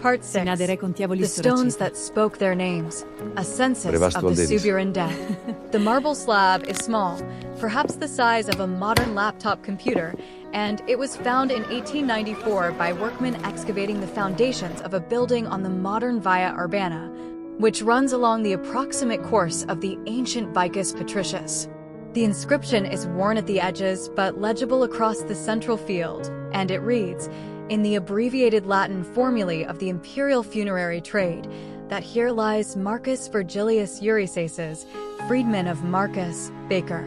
Part 6. The stones that spoke their names. A census of the Suburan dead. The marble slab is small, perhaps the size of a modern laptop computer, and it was found in 1894 by workmen excavating the foundations of a building on the modern Via Urbana, which runs along the approximate course of the ancient Vicus Patricius. The inscription is worn at the edges but legible across the central field, and it reads, in the abbreviated Latin formulae of the imperial funerary trade, that here lies Marcus Virgilius Eurysaces, freedman of Marcus, baker,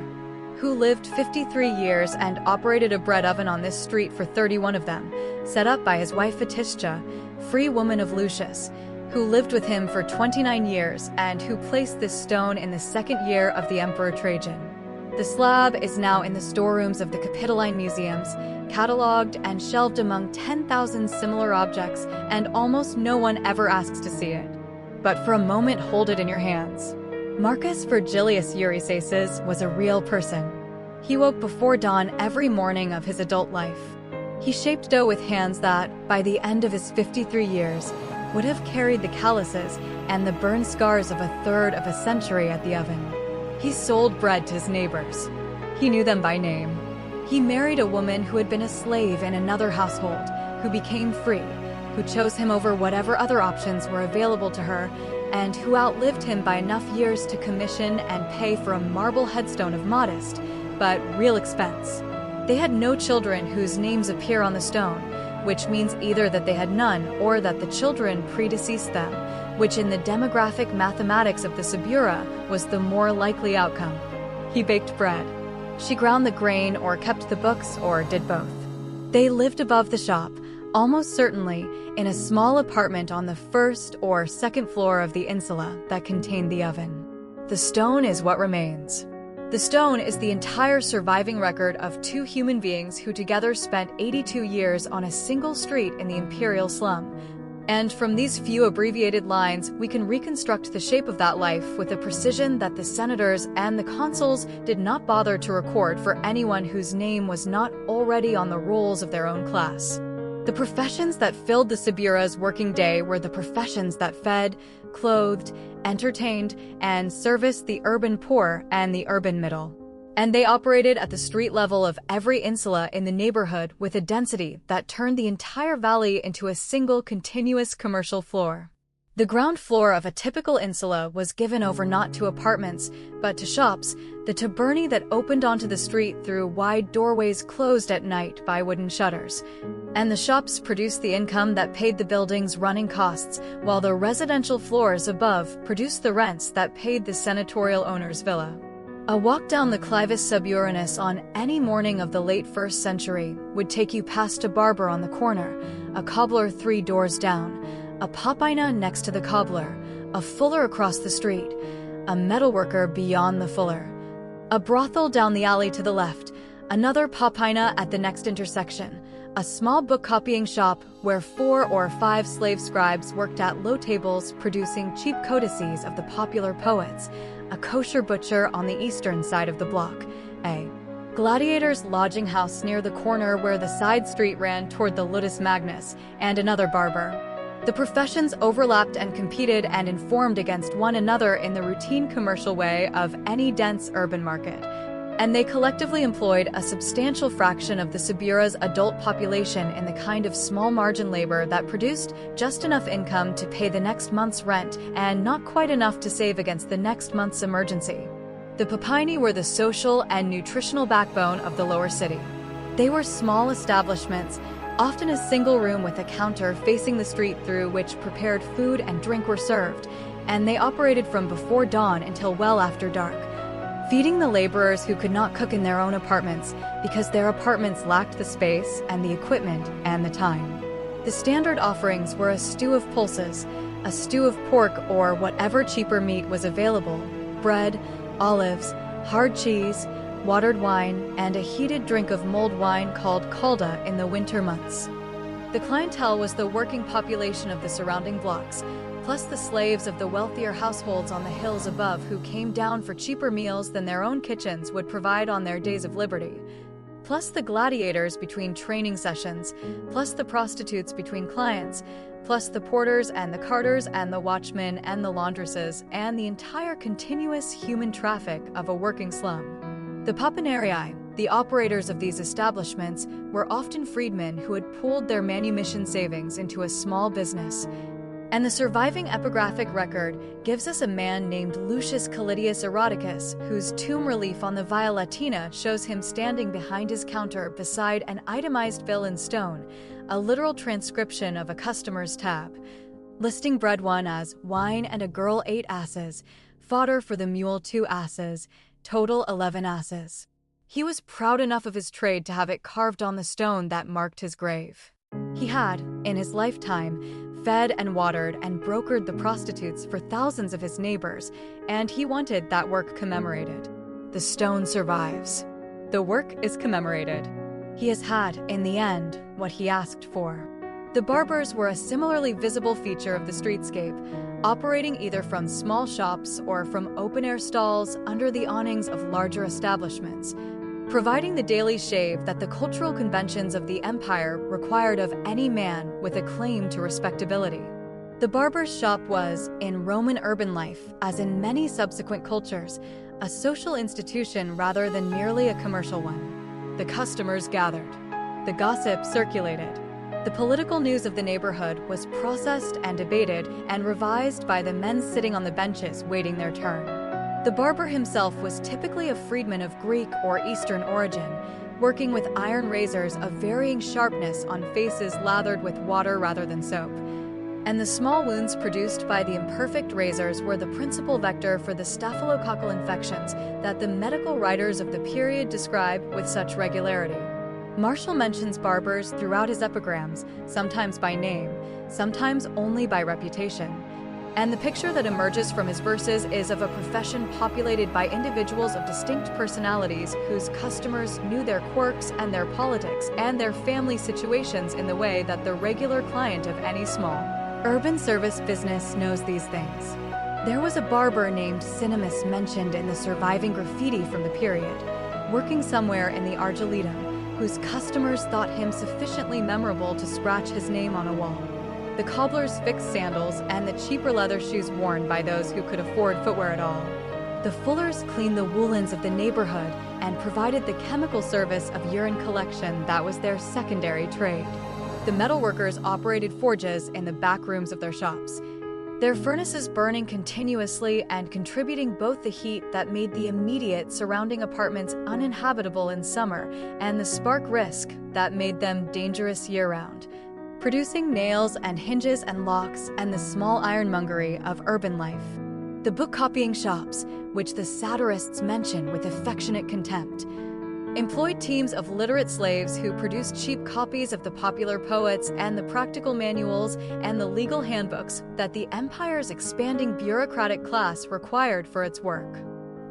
who lived 53 years and operated a bread oven on this street for 31 of them, set up by his wife Atistia, free woman of Lucius, who lived with him for 29 years and who placed this stone in the second year of the Emperor Trajan. The slab is now in the storerooms of the Capitoline museums, catalogued and shelved among 10,000 similar objects, and almost no one ever asks to see it. But for a moment, hold it in your hands. Marcus Virgilius Eurysaces was a real person. He woke before dawn every morning of his adult life. He shaped dough with hands that, by the end of his 53 years, would have carried the calluses and the burn scars of a third of a century at the oven. He sold bread to his neighbors. He knew them by name. He married a woman who had been a slave in another household, who became free, who chose him over whatever other options were available to her, and who outlived him by enough years to commission and pay for a marble headstone of modest, but real expense. They had no children whose names appear on the stone, which means either that they had none or that the children predeceased them, which in the demographic mathematics of the Subura was the more likely outcome. He baked bread. She ground the grain or kept the books or did both. They lived above the shop, almost certainly in a small apartment on the first or second floor of the insula that contained the oven. The stone is what remains. The stone is the entire surviving record of two human beings who together spent 82 years on a single street in the imperial slum. And from these few abbreviated lines, we can reconstruct the shape of that life with a precision that the senators and the consuls did not bother to record for anyone whose name was not already on the rolls of their own class. The professions that filled the Subura's working day were the professions that fed, clothed, entertained, and serviced the urban poor and the urban middle. And they operated at the street level of every insula in the neighborhood with a density that turned the entire valley into a single continuous commercial floor. The ground floor of a typical insula was given over not to apartments, but to shops, the tabernae that opened onto the street through wide doorways closed at night by wooden shutters. And the shops produced the income that paid the building's running costs, while the residential floors above produced the rents that paid the senatorial owner's villa. A walk down the Clivus Suburanus on any morning of the late 1st century would take you past a barber on the corner, a cobbler 3 doors down, a popina next to the cobbler, a fuller across the street, a metalworker beyond the fuller, a brothel down the alley to the left, another popina at the next intersection, a small book-copying shop where 4 or 5 slave scribes worked at low tables producing cheap codices of the popular poets, a kosher butcher on the eastern side of the block, a gladiator's lodging house near the corner where the side street ran toward the Ludus Magnus, and another barber. The professions overlapped and competed and informed against one another in the routine commercial way of any dense urban market, and they collectively employed a substantial fraction of the Subura's adult population in the kind of small margin labor that produced just enough income to pay the next month's rent and not quite enough to save against the next month's emergency. The popini were the social and nutritional backbone of the lower city. They were small establishments, often a single room with a counter facing the street through which prepared food and drink were served, and they operated from before dawn until well after dark, feeding the laborers who could not cook in their own apartments because their apartments lacked the space and the equipment and the time. The standard offerings were a stew of pulses, a stew of pork or whatever cheaper meat was available, bread, olives, hard cheese, watered wine, and a heated drink of mulled wine called calda in the winter months. The clientele was the working population of the surrounding blocks, plus the slaves of the wealthier households on the hills above who came down for cheaper meals than their own kitchens would provide on their days of liberty. plus the gladiators between training sessions, plus the prostitutes between clients, plus the porters and the carters and the watchmen and the laundresses, and the entire continuous human traffic of a working slum. The papanerii, the operators of these establishments, were often freedmen who had pooled their manumission savings into a small business. And the surviving epigraphic record gives us a man named Lucius Callidius Eroticus, whose tomb relief on the Via Latina shows him standing behind his counter beside an itemized bill in stone, a literal transcription of a customer's tab, listing bread 1 as wine and a girl 8 asses, fodder for the mule 2 asses, total 11 asses. He was proud enough of his trade to have it carved on the stone that marked his grave. He had, in his lifetime, fed and watered and brokered the prostitutes for thousands of his neighbors, and he wanted that work commemorated. The stone survives. The work is commemorated. He has had, in the end, what he asked for. The barbers were a similarly visible feature of the streetscape, operating either from small shops or from open-air stalls under the awnings of larger establishments, providing the daily shave that the cultural conventions of the empire required of any man with a claim to respectability. The barber's shop was, in Roman urban life, as in many subsequent cultures, a social institution rather than merely a commercial one. The customers gathered. The gossip circulated. The political news of the neighborhood was processed and debated and revised by the men sitting on the benches waiting their turn. The barber himself was typically a freedman of Greek or Eastern origin, working with iron razors of varying sharpness on faces lathered with water rather than soap. And the small wounds produced by the imperfect razors were the principal vector for the staphylococcal infections that the medical writers of the period describe with such regularity. Martial mentions barbers throughout his epigrams, sometimes by name, sometimes only by reputation. And the picture that emerges from his verses is of a profession populated by individuals of distinct personalities whose customers knew their quirks and their politics and their family situations in the way that the regular client of any small urban service business knows these things. There was a barber named Cinemus mentioned in the surviving graffiti from the period, working somewhere in the Argiletum, whose customers thought him sufficiently memorable to scratch his name on a wall. The cobbler's fixed sandals, and the cheaper leather shoes worn by those who could afford footwear at all. The fullers cleaned the woolens of the neighborhood and provided the chemical service of urine collection that was their secondary trade. The metalworkers operated forges in the back rooms of their shops, their furnaces burning continuously and contributing both the heat that made the immediate surrounding apartments uninhabitable in summer and the spark risk that made them dangerous year-round, producing nails and hinges and locks and the small ironmongery of urban life. The book-copying shops, which the satirists mention with affectionate contempt, employed teams of literate slaves who produced cheap copies of the popular poets and the practical manuals and the legal handbooks that the empire's expanding bureaucratic class required for its work.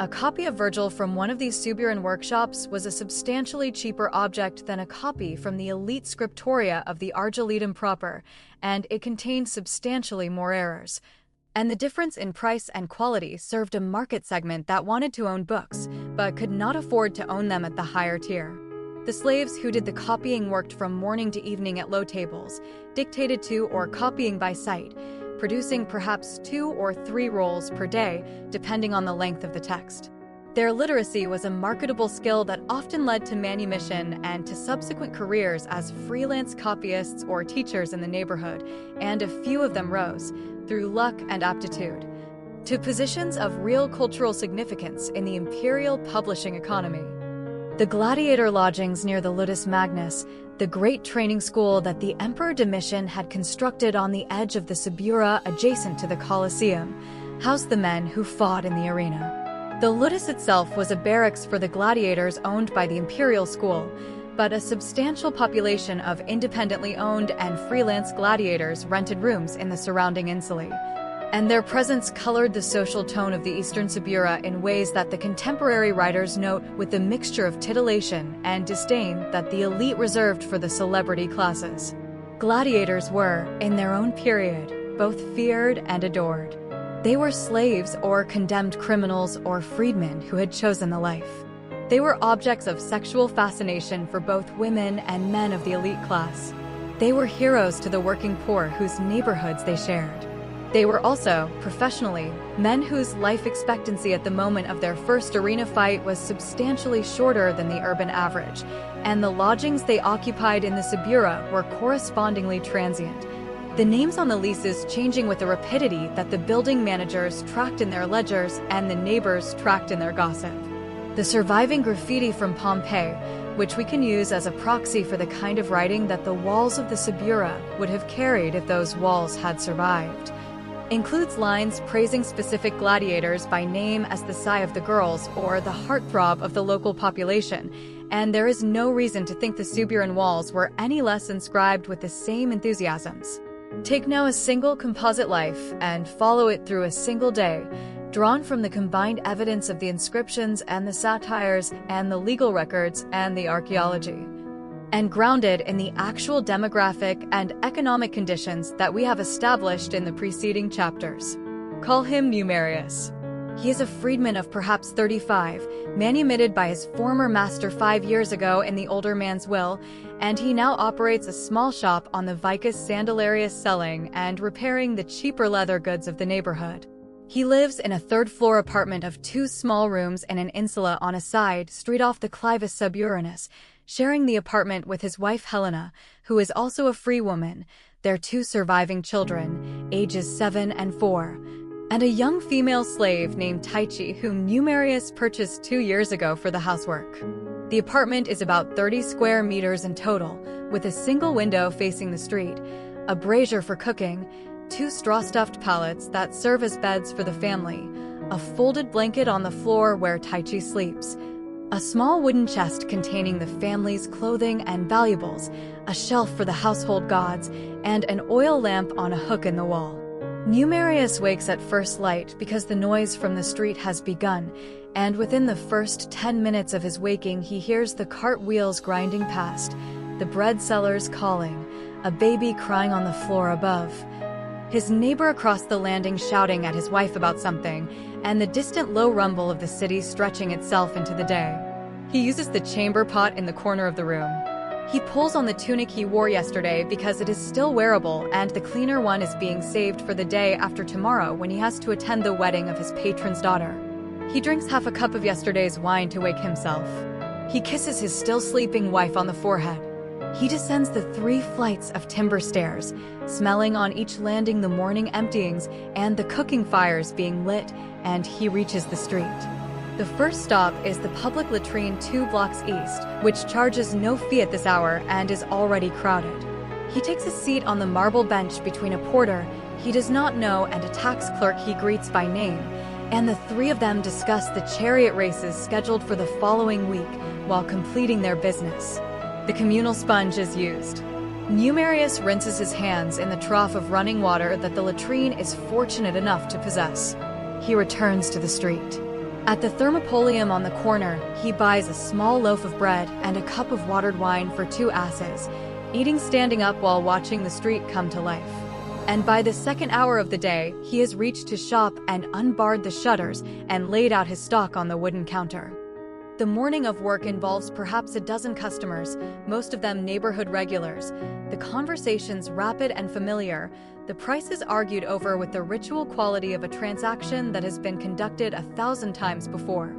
A copy of Virgil from one of these Suburan workshops was a substantially cheaper object than a copy from the elite scriptoria of the Argiletum proper, and it contained substantially more errors. And the difference in price and quality served a market segment that wanted to own books, but could not afford to own them at the higher tier. The slaves who did the copying worked from morning to evening at low tables, dictated to or copying by sight, producing perhaps 2 or 3 rolls per day, depending on the length of the text. Their literacy was a marketable skill that often led to manumission and to subsequent careers as freelance copyists or teachers in the neighborhood, and a few of them rose, through luck and aptitude, to positions of real cultural significance in the imperial publishing economy. The gladiator lodgings near the Ludus Magnus, the great training school that the Emperor Domitian had constructed on the edge of the Subura adjacent to the Colosseum, housed the men who fought in the arena. The Ludus itself was a barracks for the gladiators owned by the imperial school, but a substantial population of independently owned and freelance gladiators rented rooms in the surrounding insulae, and their presence colored the social tone of the Eastern Subura in ways that the contemporary writers note with the mixture of titillation and disdain that the elite reserved for the celebrity classes. Gladiators were, in their own period, both feared and adored. They were slaves or condemned criminals or freedmen who had chosen the life. They were objects of sexual fascination for both women and men of the elite class. They were heroes to the working poor whose neighborhoods they shared. They were also, professionally, men whose life expectancy at the moment of their first arena fight was substantially shorter than the urban average, and the lodgings they occupied in the Subura were correspondingly transient. The names on the leases changing with a rapidity that the building managers tracked in their ledgers and the neighbors tracked in their gossip. The surviving graffiti from Pompeii, which we can use as a proxy for the kind of writing that the walls of the Subura would have carried if those walls had survived, includes lines praising specific gladiators by name as the sigh of the girls or the heartthrob of the local population, and there is no reason to think the Suburan walls were any less inscribed with the same enthusiasms. Take now a single composite life and follow it through a single day, drawn from the combined evidence of the inscriptions and the satires and the legal records and the archaeology, and grounded in the actual demographic and economic conditions that we have established in the preceding chapters. Call him Numerius. He is a freedman of perhaps 35, manumitted by his former master 5 years ago in the older man's will, and he now operates a small shop on the Vicus Sandalarius, selling and repairing the cheaper leather goods of the neighborhood. He lives in a third-floor apartment of 2 small rooms and an insula on a side street off the Clivus Suburanus, sharing the apartment with his wife Helena, who is also a free woman, their 2 surviving children, ages 7 and 4, and a young female slave named Taichi, whom Numerius purchased 2 years ago for the housework. The apartment is about 30 square meters in total, with a single window facing the street, a brazier for cooking, 2 straw-stuffed pallets that serve as beds for the family, a folded blanket on the floor where Taichi sleeps, a small wooden chest containing the family's clothing and valuables, a shelf for the household gods, and an oil lamp on a hook in the wall. Numerius wakes at first light because the noise from the street has begun, and within the first 10 minutes of his waking he hears the cart wheels grinding past, the bread sellers calling, a baby crying on the floor above, his neighbor across the landing shouting at his wife about something, and the distant low rumble of the city stretching itself into the day. He uses the chamber pot in the corner of the room. He pulls on the tunic he wore yesterday because it is still wearable, and the cleaner one is being saved for the day after tomorrow when he has to attend the wedding of his patron's daughter. He drinks half a cup of yesterday's wine to wake himself. He kisses his still sleeping wife on the forehead. He descends the 3 flights of timber stairs, smelling on each landing the morning emptyings and the cooking fires being lit, and he reaches the street. The first stop is the public latrine 2 blocks east, which charges no fee at this hour and is already crowded. He takes a seat on the marble bench between a porter he does not know and a tax clerk he greets by name, and the 3 of them discuss the chariot races scheduled for the following week while completing their business. The communal sponge is used. Numerius rinses his hands in the trough of running water that the latrine is fortunate enough to possess. He returns to the street. At the thermopolium on the corner, he buys a small loaf of bread and a cup of watered wine for 2 asses, eating standing up while watching the street come to life. And by the second hour of the day, he has reached his shop and unbarred the shutters and laid out his stock on the wooden counter. The morning of work involves perhaps a dozen customers, most of them neighborhood regulars. The conversations rapid and familiar, the prices argued over with the ritual quality of a transaction that has been conducted 1,000 times before.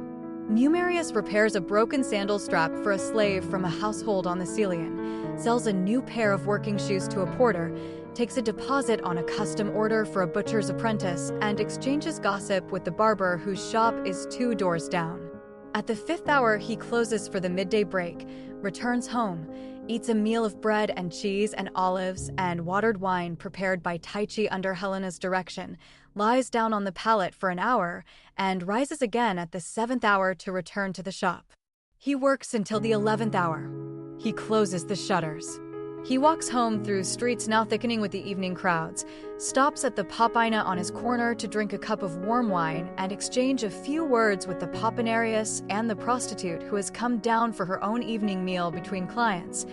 Numerius repairs a broken sandal strap for a slave from a household on the Celian, sells a new pair of working shoes to a porter, takes a deposit on a custom order for a butcher's apprentice, and exchanges gossip with the barber whose shop is 2 doors down. At the 5th hour, he closes for the midday break, returns home, eats a meal of bread and cheese and olives and watered wine prepared by Taichi under Helena's direction, lies down on the pallet for an hour, and rises again at the 7th hour to return to the shop. He works until the 11th hour. He closes the shutters. He walks home through streets now thickening with the evening crowds, stops at the Popina on his corner to drink a cup of warm wine and exchange a few words with the Popinarius and the prostitute who has come down for her own evening meal between clients,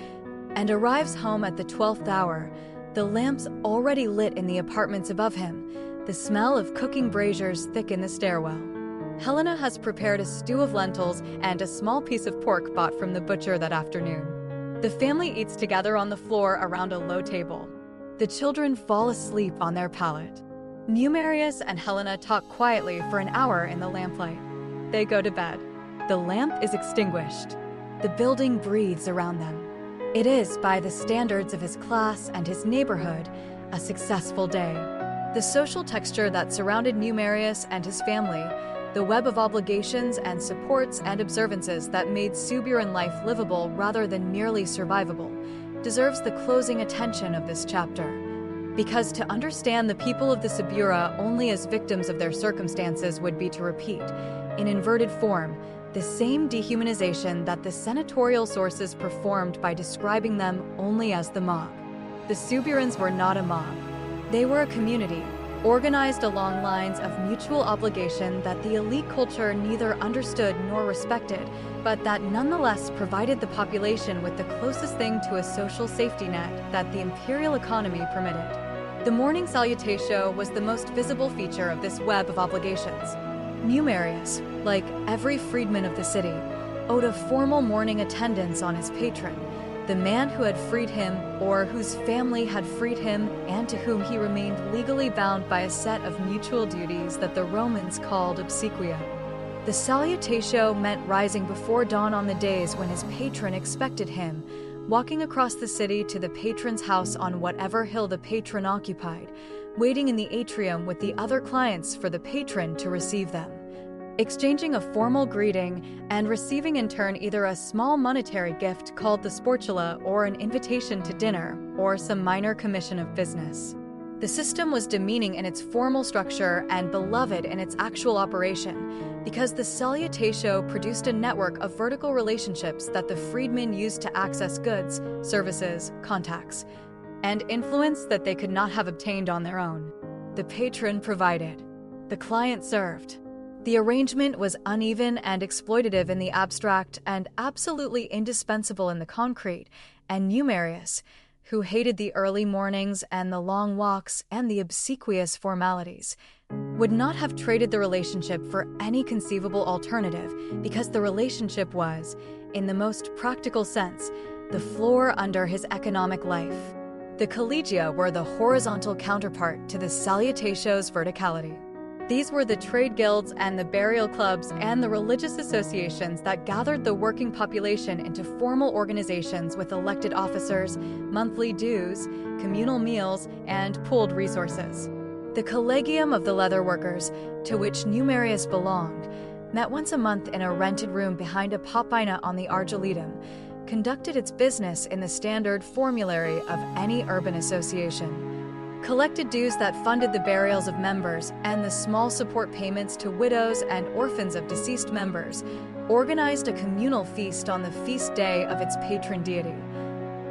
and arrives home at the 12th hour, the lamps already lit in the apartments above him, the smell of cooking braziers thick in the stairwell. Helena has prepared a stew of lentils and a small piece of pork bought from the butcher that afternoon. The family eats together on the floor around a low table. The children fall asleep on their pallet. Numerius and Helena talk quietly for an hour in the lamplight. They go to bed. The lamp is extinguished. The building breathes around them. It is, by the standards of his class and his neighborhood, a successful day. The social texture that surrounded Numerius and his family, the web of obligations and supports and observances that made Suburan life livable rather than merely survivable, deserves the closing attention of this chapter. Because to understand the people of the Subura only as victims of their circumstances would be to repeat, in inverted form, the same dehumanization that the senatorial sources performed by describing them only as the mob. The Suburans were not a mob. They were a community, organized along lines of mutual obligation that the elite culture neither understood nor respected, but that nonetheless provided the population with the closest thing to a social safety net that the imperial economy permitted. The morning salutatio was the most visible feature of this web of obligations. Numerius, like every freedman of the city, owed a formal morning attendance on his patron, the man who had freed him or whose family had freed him and to whom he remained legally bound by a set of mutual duties that the Romans called obsequia. The salutatio meant rising before dawn on the days when his patron expected him, walking across the city to the patron's house on whatever hill the patron occupied, waiting in the atrium with the other clients for the patron to receive them, exchanging a formal greeting and receiving in turn either a small monetary gift called the sportula or an invitation to dinner or some minor commission of business. The system was demeaning in its formal structure and beloved in its actual operation because the salutatio produced a network of vertical relationships that the freedmen used to access goods, services, contacts, and influence that they could not have obtained on their own. The patron provided. The client served. The arrangement was uneven and exploitative in the abstract and absolutely indispensable in the concrete, and Numerius, who hated the early mornings and the long walks and the obsequious formalities, would not have traded the relationship for any conceivable alternative because the relationship was, in the most practical sense, the floor under his economic life. The collegia were the horizontal counterpart to the salutatio's verticality. These were the trade guilds and the burial clubs and the religious associations that gathered the working population into formal organizations with elected officers, monthly dues, communal meals, and pooled resources. The collegium of the leather workers, to which Numerius belonged, met once a month in a rented room behind a popina on the Argiletum, conducted its business in the standard formulary of any urban association, collected dues that funded the burials of members and the small support payments to widows and orphans of deceased members, organized a communal feast on the feast day of its patron deity,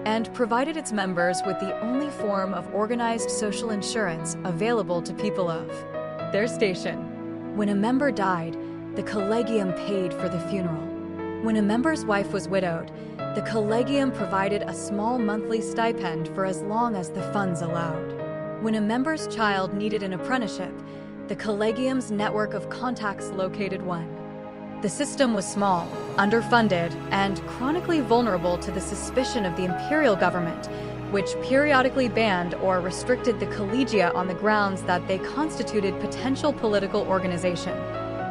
and provided its members with the only form of organized social insurance available to people of their station. When a member died, the collegium paid for the funeral. When a member's wife was widowed, the collegium provided a small monthly stipend for as long as the funds allowed. When a member's child needed an apprenticeship, the collegium's network of contacts located one. The system was small, underfunded, and chronically vulnerable to the suspicion of the imperial government, which periodically banned or restricted the collegia on the grounds that they constituted potential political organization.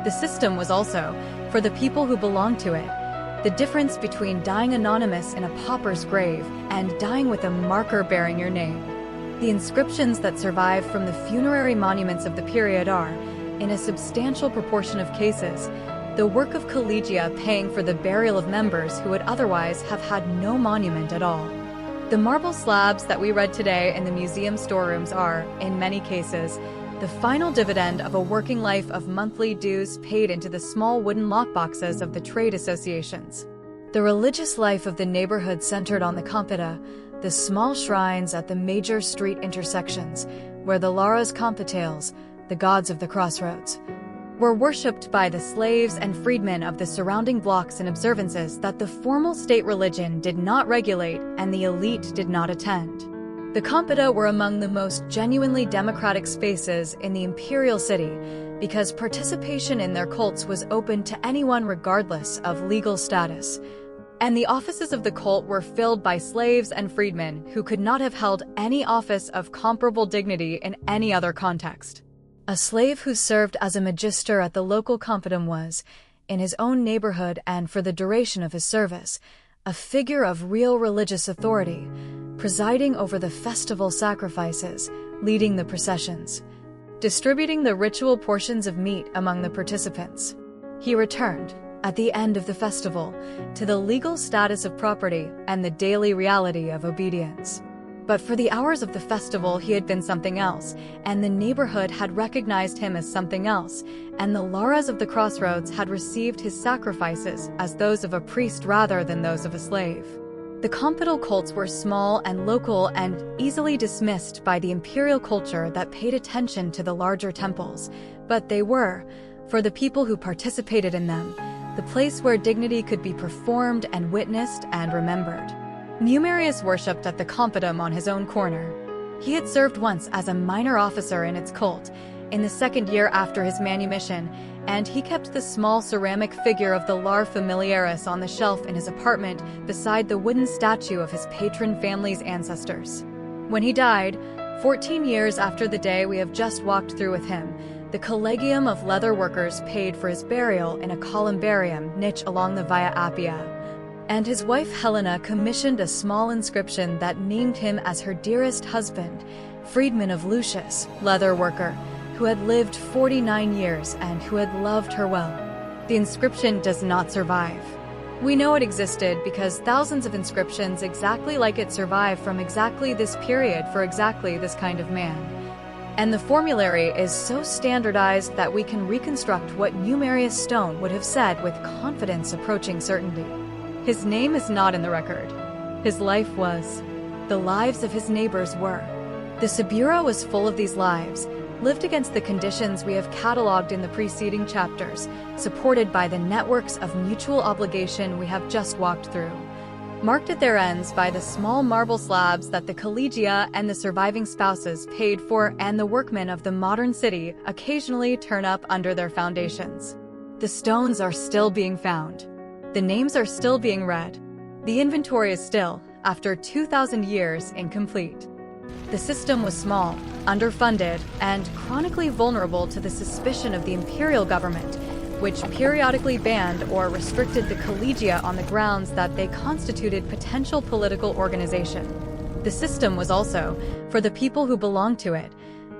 The system was also, for the people who belonged to it, the difference between dying anonymous in a pauper's grave and dying with a marker bearing your name. The inscriptions that survive from the funerary monuments of the period are, in a substantial proportion of cases, the work of collegia paying for the burial of members who would otherwise have had no monument at all. The marble slabs that we read today in the museum storerooms are, in many cases, the final dividend of a working life of monthly dues paid into the small wooden lockboxes of the trade associations. The religious life of the neighborhood centered on the compita, the small shrines at the major street intersections, where the Laras Compitales, the gods of the crossroads, were worshipped by the slaves and freedmen of the surrounding blocks and observances that the formal state religion did not regulate and the elite did not attend. The Compita were among the most genuinely democratic spaces in the imperial city because participation in their cults was open to anyone regardless of legal status. And the offices of the cult were filled by slaves and freedmen who could not have held any office of comparable dignity in any other context. A slave who served as a magister at the local compitum was, in his own neighborhood and for the duration of his service, a figure of real religious authority, presiding over the festival sacrifices, leading the processions, distributing the ritual portions of meat among the participants. He returned, at the end of the festival, to the legal status of property and the daily reality of obedience. But for the hours of the festival he had been something else, and the neighborhood had recognized him as something else, and the Laras of the crossroads had received his sacrifices as those of a priest rather than those of a slave. The compital cults were small and local and easily dismissed by the imperial culture that paid attention to the larger temples, but they were, for the people who participated in them, the place where dignity could be performed and witnessed and remembered. Numerius worshipped at the compitum on his own corner. He had served once as a minor officer in its cult, in the second year after his manumission, and he kept the small ceramic figure of the Lar Familiaris on the shelf in his apartment beside the wooden statue of his patron family's ancestors. When he died, 14 years after the day we have just walked through with him, the Collegium of Leather Workers paid for his burial in a columbarium niche along the Via Appia, and his wife Helena commissioned a small inscription that named him as her dearest husband, freedman of Lucius, leather worker, who had lived 49 years and who had loved her well. The inscription does not survive. We know it existed because thousands of inscriptions exactly like it survive from exactly this period for exactly this kind of man. And the formulary is so standardized that we can reconstruct what Numerius Stone would have said with confidence approaching certainty. His name is not in the record. His life was. The lives of his neighbors were. The Subura was full of these lives, lived against the conditions we have cataloged in the preceding chapters, supported by the networks of mutual obligation we have just walked through, marked at their ends by the small marble slabs that the collegia and the surviving spouses paid for and the workmen of the modern city occasionally turn up under their foundations. The stones are still being found. The names are still being read. The inventory is still, after 2,000 years, incomplete. The system was small, underfunded, and chronically vulnerable to the suspicion of the imperial government, which periodically banned or restricted the collegia on the grounds that they constituted potential political organization. The system was also, for the people who belonged to it,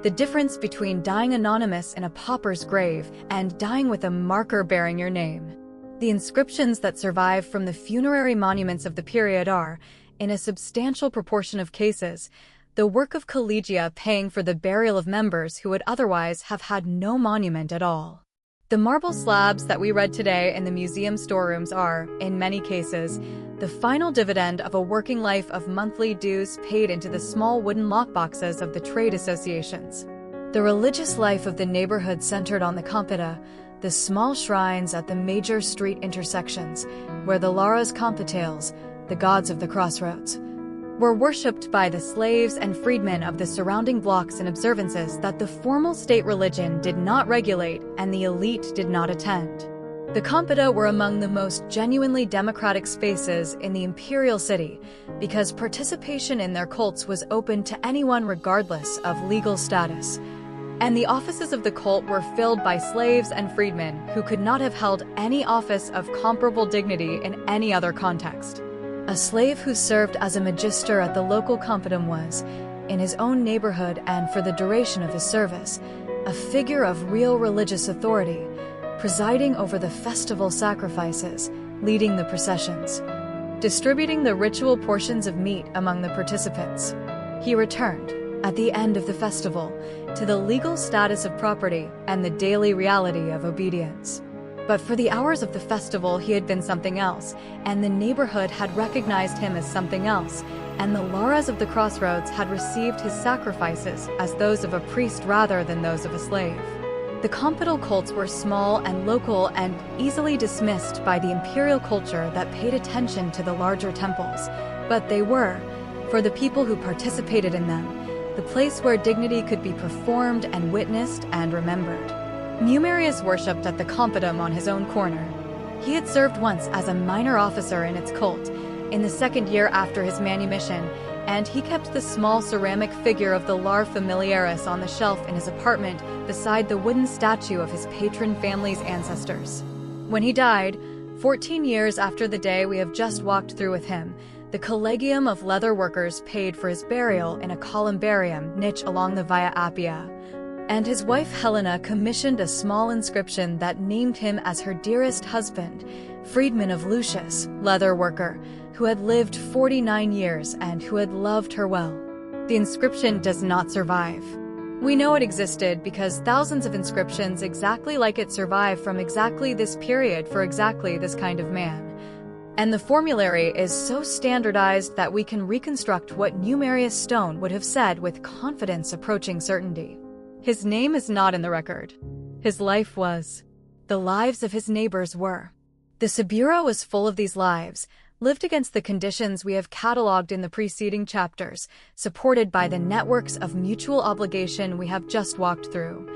the difference between dying anonymous in a pauper's grave and dying with a marker bearing your name. The inscriptions that survive from the funerary monuments of the period are, in a substantial proportion of cases, the work of collegia paying for the burial of members who would otherwise have had no monument at all. The marble slabs that we read today in the museum storerooms are, in many cases, the final dividend of a working life of monthly dues paid into the small wooden lockboxes of the trade associations. The religious life of the neighborhood centered on the compita, the small shrines at the major street intersections, where the Laras Compitales, the gods of the crossroads, were worshipped by the slaves and freedmen of the surrounding blocks and observances that the formal state religion did not regulate and the elite did not attend. The compita were among the most genuinely democratic spaces in the imperial city because participation in their cults was open to anyone regardless of legal status. And the offices of the cult were filled by slaves and freedmen who could not have held any office of comparable dignity in any other context. A slave who served as a magister at the local compitum was, in his own neighborhood and for the duration of his service, a figure of real religious authority, presiding over the festival sacrifices, leading the processions, distributing the ritual portions of meat among the participants. He returned, at the end of the festival, to the legal status of property and the daily reality of obedience. But for the hours of the festival he had been something else, and the neighborhood had recognized him as something else, and the Laras of the crossroads had received his sacrifices as those of a priest rather than those of a slave. The compital cults were small and local and easily dismissed by the imperial culture that paid attention to the larger temples, but they were, for the people who participated in them, the place where dignity could be performed and witnessed and remembered. Numerius worshipped at the Compidum on his own corner. He had served once as a minor officer in its cult, in the second year after his manumission, and he kept the small ceramic figure of the Lar Familiaris on the shelf in his apartment beside the wooden statue of his patron family's ancestors. When he died, 14 years after the day we have just walked through with him, the Collegium of Leather Workers paid for his burial in a columbarium niche along the Via Appia, and his wife Helena commissioned a small inscription that named him as her dearest husband, freedman of Lucius, leather worker, who had lived 49 years and who had loved her well. The inscription does not survive. We know it existed because thousands of inscriptions exactly like it survive from exactly this period for exactly this kind of man. And the formulary is so standardized that we can reconstruct what Numerius Stone would have said with confidence approaching certainty. His name is not in the record. His life was. The lives of his neighbors were. The Subura was full of these lives, lived against the conditions we have cataloged in the preceding chapters, supported by the networks of mutual obligation we have just walked through,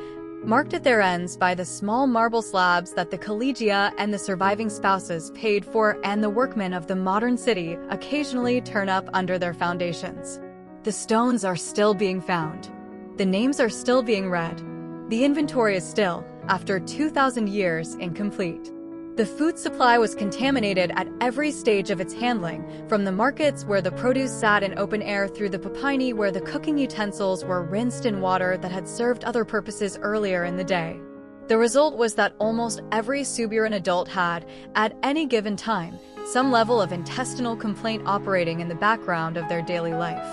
marked at their ends by the small marble slabs that the collegia and the surviving spouses paid for and the workmen of the modern city occasionally turn up under their foundations. The stones are still being found. The names are still being read. The inventory is still, after 2,000 years, incomplete. The food supply was contaminated at every stage of its handling, from the markets where the produce sat in open air through the papyri where the cooking utensils were rinsed in water that had served other purposes earlier in the day. The result was that almost every Suburan adult had, at any given time, some level of intestinal complaint operating in the background of their daily life.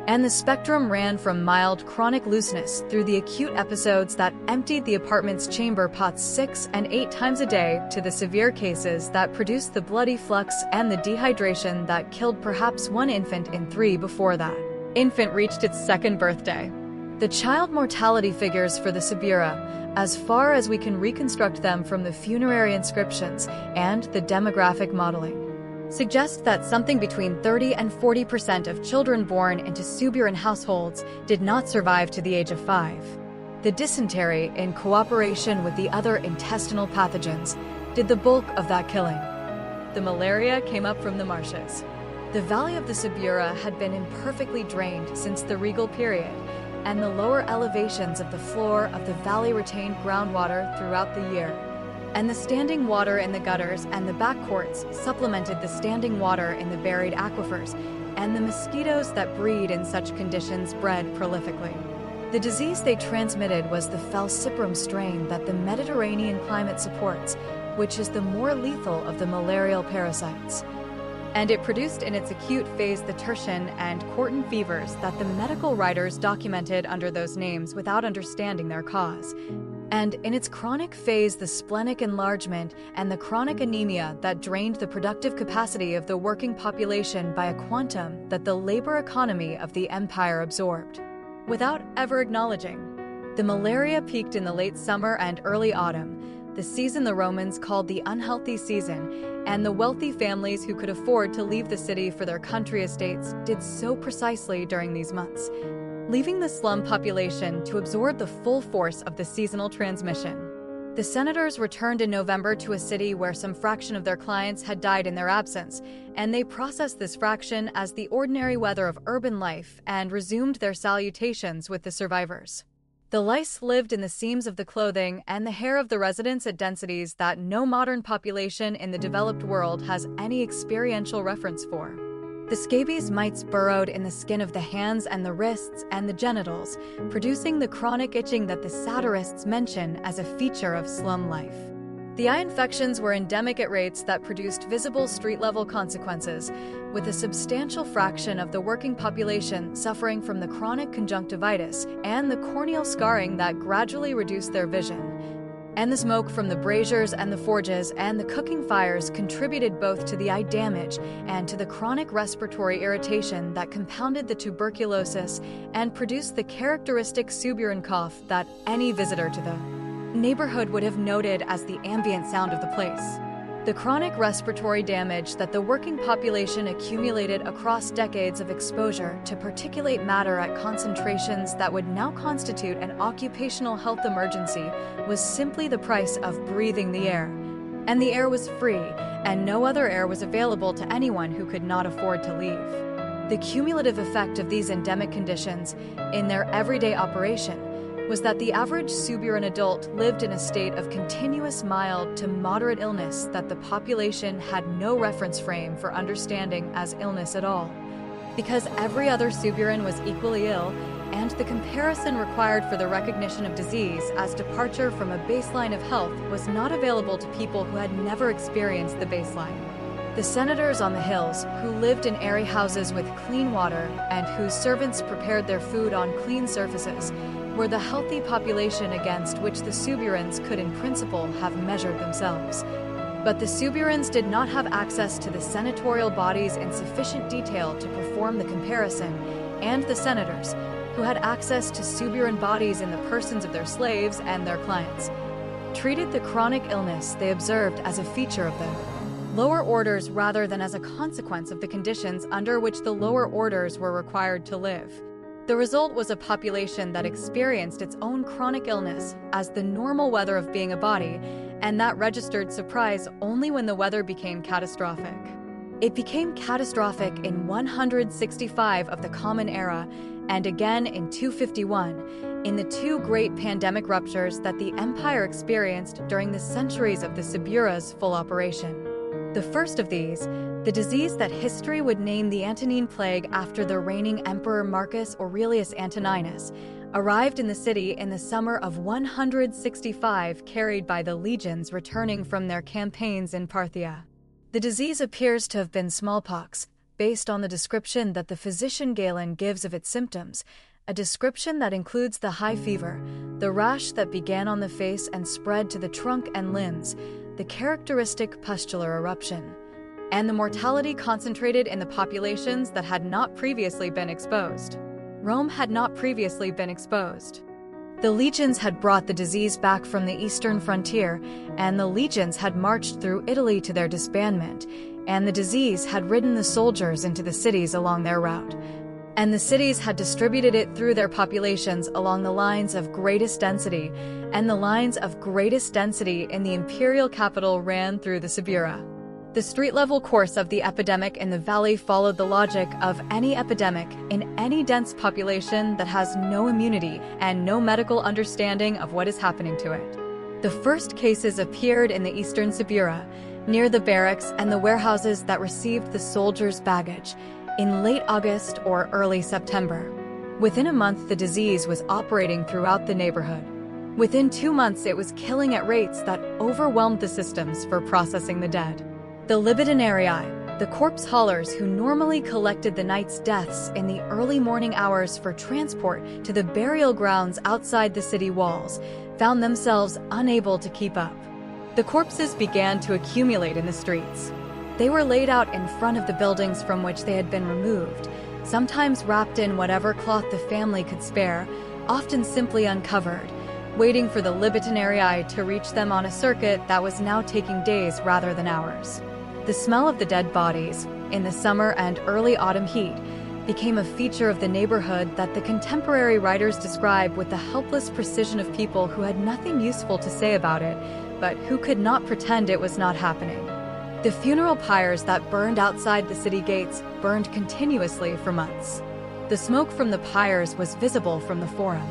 And the spectrum ran from mild chronic looseness through the acute episodes that emptied the apartment's chamber pots 6 and 8 times a day to the severe cases that produced the bloody flux and the dehydration that killed perhaps one infant in 3 before that infant reached its 2nd birthday. The child mortality figures for the Subura, as far as we can reconstruct them from the funerary inscriptions and the demographic modeling, suggest that something between 30 and 40% of children born into Suburan households did not survive to the age of 5. The dysentery, in cooperation with the other intestinal pathogens, did the bulk of that killing. The malaria came up from the marshes. The valley of the Subura had been imperfectly drained since the regal period, and the lower elevations of the floor of the valley retained groundwater throughout the year. And the standing water in the gutters and the back courts supplemented the standing water in the buried aquifers, and the mosquitoes that breed in such conditions bred prolifically. The disease they transmitted was the falciparum strain that the Mediterranean climate supports, which is the more lethal of the malarial parasites. And it produced in its acute phase the tertian and quartan fevers that the medical writers documented under those names without understanding their cause. And in its chronic phase the splenic enlargement and the chronic anemia that drained the productive capacity of the working population by a quantum that the labor economy of the empire absorbed, without ever acknowledging. The malaria peaked in the late summer and early autumn, the season the Romans called the unhealthy season, and the wealthy families who could afford to leave the city for their country estates did so precisely during these months, leaving the slum population to absorb the full force of the seasonal transmission. The senators returned in November to a city where some fraction of their clients had died in their absence, and they processed this fraction as the ordinary weather of urban life and resumed their salutations with the survivors. The lice lived in the seams of the clothing and the hair of the residents at densities that no modern population in the developed world has any experiential reference for. The scabies mites burrowed in the skin of the hands and the wrists and the genitals, producing the chronic itching that the satirists mention as a feature of slum life. The eye infections were endemic at rates that produced visible street-level consequences, with a substantial fraction of the working population suffering from the chronic conjunctivitis and the corneal scarring that gradually reduced their vision. And the smoke from the braziers and the forges and the cooking fires contributed both to the eye damage and to the chronic respiratory irritation that compounded the tuberculosis and produced the characteristic Suburan cough that any visitor to the neighborhood would have noted as the ambient sound of the place. The chronic respiratory damage that the working population accumulated across decades of exposure to particulate matter at concentrations that would now constitute an occupational health emergency was simply the price of breathing the air. And the air was free, and no other air was available to anyone who could not afford to leave. The cumulative effect of these endemic conditions in their everyday operation was that the average Suburan adult lived in a state of continuous mild to moderate illness that the population had no reference frame for understanding as illness at all. Because every other Suburan was equally ill, and the comparison required for the recognition of disease as departure from a baseline of health was not available to people who had never experienced the baseline. The senators on the hills, who lived in airy houses with clean water and whose servants prepared their food on clean surfaces, were the healthy population against which the Suburans could in principle have measured themselves. But the Suburans did not have access to the senatorial bodies in sufficient detail to perform the comparison, and the senators, who had access to Suburan bodies in the persons of their slaves and their clients, treated the chronic illness they observed as a feature of them. Lower orders rather than as a consequence of the conditions under which the lower orders were required to live. The result was a population that experienced its own chronic illness as the normal weather of being a body, and that registered surprise only when the weather became catastrophic. It became catastrophic in 165 of the Common Era, and again in 251, in the two great pandemic ruptures that the Empire experienced during the centuries of the Subura's full operation. The first of these, the disease that history would name the Antonine Plague after the reigning Emperor Marcus Aurelius Antoninus, arrived in the city in the summer of 165, carried by the legions returning from their campaigns in Parthia. The disease appears to have been smallpox, based on the description that the physician Galen gives of its symptoms, a description that includes the high fever, the rash that began on the face and spread to the trunk and limbs, the characteristic pustular eruption, and the mortality concentrated in the populations that had not previously been exposed. Rome had not previously been exposed. The legions had brought the disease back from the eastern frontier, and the legions had marched through Italy to their disbandment, and the disease had ridden the soldiers into the cities along their route. And the cities had distributed it through their populations along the lines of greatest density, and the lines of greatest density in the imperial capital ran through the Subura. The street-level course of the epidemic in the valley followed the logic of any epidemic in any dense population that has no immunity and no medical understanding of what is happening to it. The first cases appeared in the eastern Subura, near the barracks and the warehouses that received the soldiers' baggage, in late August or early September. Within a month, the disease was operating throughout the neighborhood. Within 2 months, it was killing at rates that overwhelmed the systems for processing the dead. The libidinarii, the corpse haulers who normally collected the night's deaths in the early morning hours for transport to the burial grounds outside the city walls, found themselves unable to keep up. The corpses began to accumulate in the streets. They were laid out in front of the buildings from which they had been removed, sometimes wrapped in whatever cloth the family could spare, often simply uncovered, waiting for the libidinarii to reach them on a circuit that was now taking days rather than hours. The smell of the dead bodies, in the summer and early autumn heat, became a feature of the neighborhood that the contemporary writers describe with the helpless precision of people who had nothing useful to say about it, but who could not pretend it was not happening. The funeral pyres that burned outside the city gates burned continuously for months. The smoke from the pyres was visible from the forum.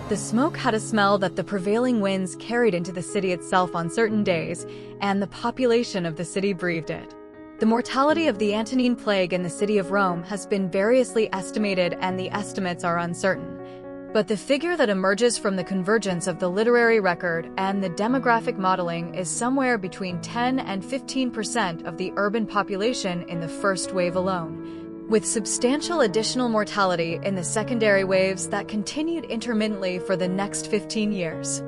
The smoke had a smell that the prevailing winds carried into the city itself on certain days, and the population of the city breathed it. The mortality of the Antonine Plague in the city of Rome has been variously estimated, and the estimates are uncertain. But the figure that emerges from the convergence of the literary record and the demographic modeling is somewhere between 10 and 15% of the urban population in the first wave alone, with substantial additional mortality in the secondary waves that continued intermittently for the next 15 years.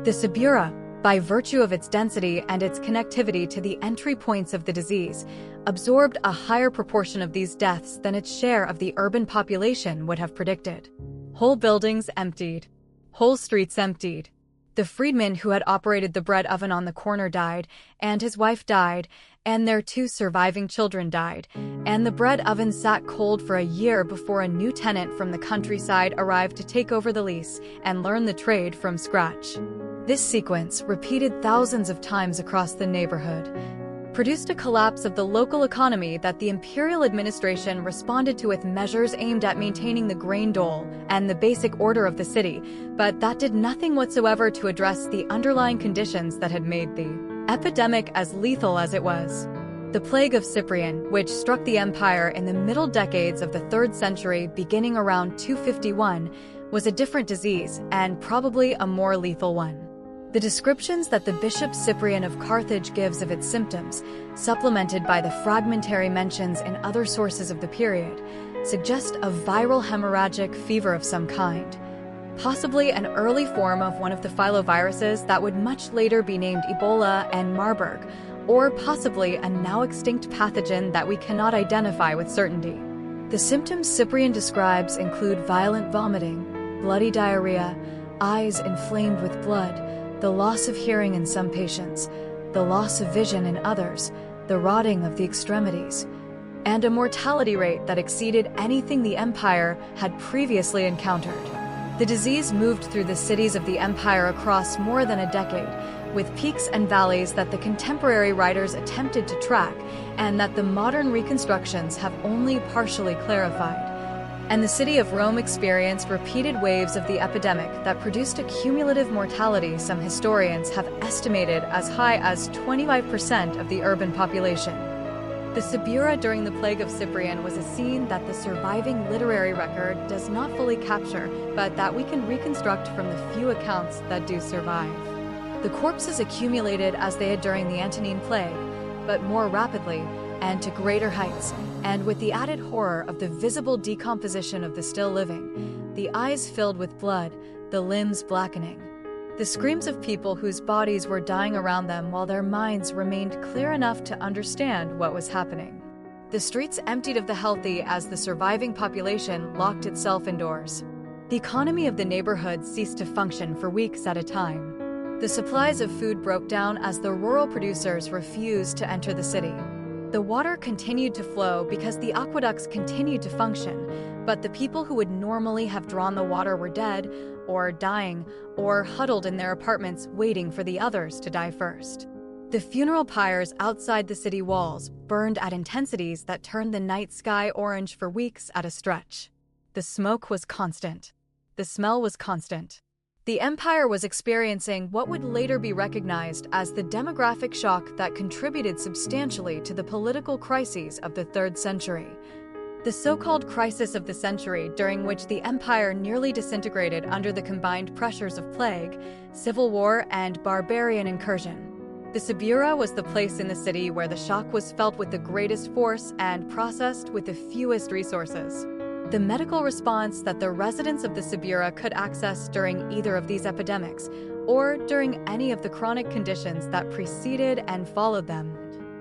The Subura, by virtue of its density and its connectivity to the entry points of the disease, absorbed a higher proportion of these deaths than its share of the urban population would have predicted. Whole buildings emptied. Whole streets emptied. The freedman who had operated the bread oven on the corner died, and his wife died, and their 2 surviving children died, and the bread oven sat cold for a year before a new tenant from the countryside arrived to take over the lease and learn the trade from scratch. This sequence, repeated thousands of times across the neighborhood, produced a collapse of the local economy that the imperial administration responded to with measures aimed at maintaining the grain dole and the basic order of the city, but that did nothing whatsoever to address the underlying conditions that had made the epidemic as lethal as it was. The plague of Cyprian, which struck the empire in the middle decades of the 3rd century beginning around 251, was a different disease and probably a more lethal one. The descriptions that the Bishop Cyprian of Carthage gives of its symptoms, supplemented by the fragmentary mentions in other sources of the period, suggest a viral hemorrhagic fever of some kind, possibly an early form of one of the filoviruses that would much later be named Ebola and Marburg, or possibly a now extinct pathogen that we cannot identify with certainty. The symptoms Cyprian describes include violent vomiting, bloody diarrhea, eyes inflamed with blood, the loss of hearing in some patients, the loss of vision in others, the rotting of the extremities, and a mortality rate that exceeded anything the empire had previously encountered. The disease moved through the cities of the empire across more than a decade, with peaks and valleys that the contemporary writers attempted to track and that the modern reconstructions have only partially clarified. And the city of Rome experienced repeated waves of the epidemic that produced a cumulative mortality some historians have estimated as high as 25% of the urban population. The Subura during the plague of Cyprian was a scene that the surviving literary record does not fully capture, but that we can reconstruct from the few accounts that do survive. The corpses accumulated as they had during the Antonine Plague, but more rapidly and to greater heights, and with the added horror of the visible decomposition of the still living, the eyes filled with blood, the limbs blackening. The screams of people whose bodies were dying around them while their minds remained clear enough to understand what was happening. The streets emptied of the healthy as the surviving population locked itself indoors. The economy of the neighborhood ceased to function for weeks at a time. The supplies of food broke down as the rural producers refused to enter the city. The water continued to flow because the aqueducts continued to function, but the people who would normally have drawn the water were dead, or dying, or huddled in their apartments waiting for the others to die first. The funeral pyres outside the city walls burned at intensities that turned the night sky orange for weeks at a stretch. The smoke was constant. The smell was constant. The empire was experiencing what would later be recognized as the demographic shock that contributed substantially to the political crises of the 3rd century. The so-called crisis of the century, during which the empire nearly disintegrated under the combined pressures of plague, civil war, and barbarian incursion. The Subura was the place in the city where the shock was felt with the greatest force and processed with the fewest resources. The medical response that the residents of the Subura could access during either of these epidemics, or during any of the chronic conditions that preceded and followed them,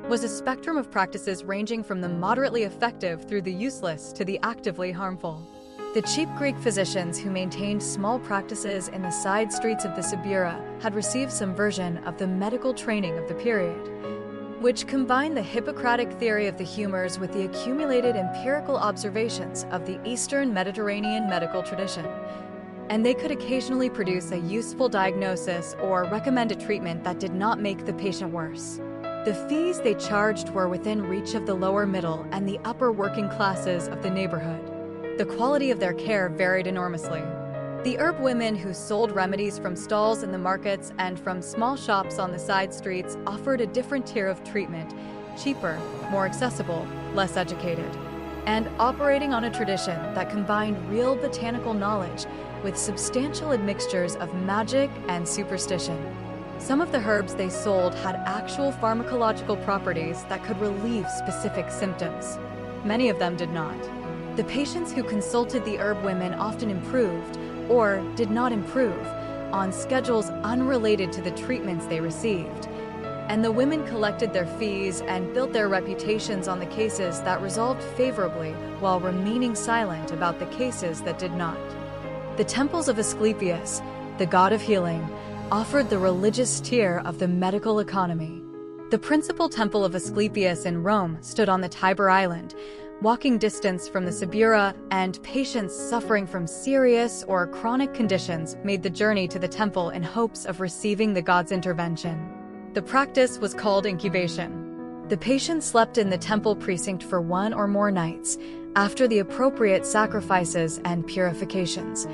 was a spectrum of practices ranging from the moderately effective through the useless to the actively harmful. The cheap Greek physicians who maintained small practices in the side streets of the Subura had received some version of the medical training of the period, which combined the Hippocratic theory of the humors with the accumulated empirical observations of the Eastern Mediterranean medical tradition. And they could occasionally produce a useful diagnosis or recommend a treatment that did not make the patient worse. The fees they charged were within reach of the lower middle and the upper working classes of the neighborhood. The quality of their care varied enormously. The herb women who sold remedies from stalls in the markets and from small shops on the side streets offered a different tier of treatment, cheaper, more accessible, less educated, and operating on a tradition that combined real botanical knowledge with substantial admixtures of magic and superstition. Some of the herbs they sold had actual pharmacological properties that could relieve specific symptoms. Many of them did not. The patients who consulted the herb women often improved, or did not improve, on schedules unrelated to the treatments they received. And the women collected their fees and built their reputations on the cases that resolved favorably while remaining silent about the cases that did not. The temples of Asclepius, the god of healing, offered the religious tier of the medical economy. The principal temple of Asclepius in Rome stood on the Tiber Island, walking distance from the Subura, and patients suffering from serious or chronic conditions made the journey to the temple in hopes of receiving the god's intervention. The practice was called incubation. The patients slept in the temple precinct for 1 or more nights, after the appropriate sacrifices and purifications,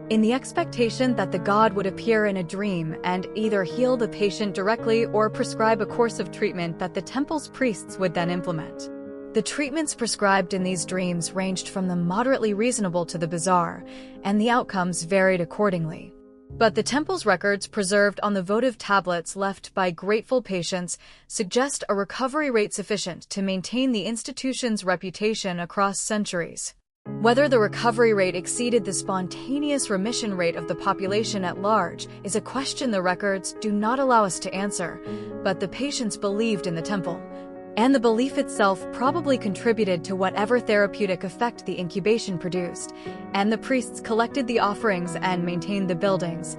in the expectation that the god would appear in a dream and either heal the patient directly or prescribe a course of treatment that the temple's priests would then implement. The treatments prescribed in these dreams ranged from the moderately reasonable to the bizarre, and the outcomes varied accordingly. But the temple's records preserved on the votive tablets left by grateful patients suggest a recovery rate sufficient to maintain the institution's reputation across centuries. Whether the recovery rate exceeded the spontaneous remission rate of the population at large is a question the records do not allow us to answer, but the patients believed in the temple, and the belief itself probably contributed to whatever therapeutic effect the incubation produced, and the priests collected the offerings and maintained the buildings,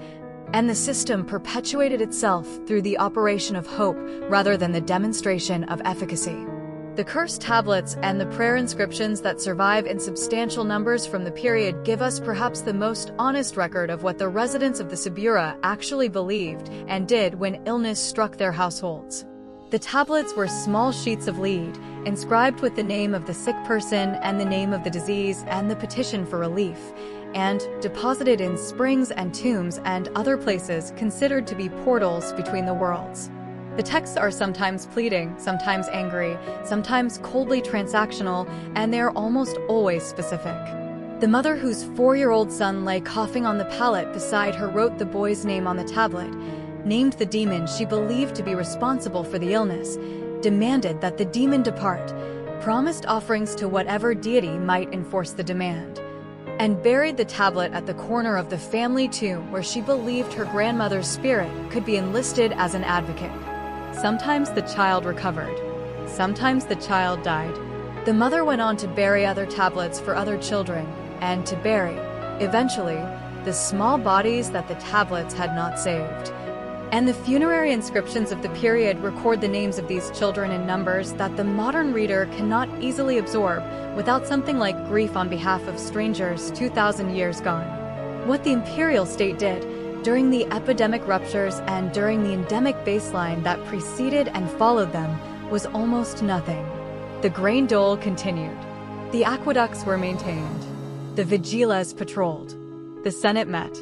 and the system perpetuated itself through the operation of hope rather than the demonstration of efficacy. The cursed tablets and the prayer inscriptions that survive in substantial numbers from the period give us perhaps the most honest record of what the residents of the Subura actually believed and did when illness struck their households. The tablets were small sheets of lead, inscribed with the name of the sick person and the name of the disease and the petition for relief, and deposited in springs and tombs and other places considered to be portals between the worlds. The texts are sometimes pleading, sometimes angry, sometimes coldly transactional, and they are almost always specific. The mother whose 4-year-old son lay coughing on the pallet beside her wrote the boy's name on the tablet, named the demon she believed to be responsible for the illness, demanded that the demon depart, promised offerings to whatever deity might enforce the demand, and buried the tablet at the corner of the family tomb where she believed her grandmother's spirit could be enlisted as an advocate. Sometimes the child recovered. Sometimes the child died. The mother went on to bury other tablets for other children, and to bury, eventually, the small bodies that the tablets had not saved. And the funerary inscriptions of the period record the names of these children in numbers that the modern reader cannot easily absorb without something like grief on behalf of strangers 2,000 years gone. What the imperial state did during the epidemic ruptures and during the endemic baseline that preceded and followed them was almost nothing. The grain dole continued. The aqueducts were maintained. The vigilas patrolled. The Senate met.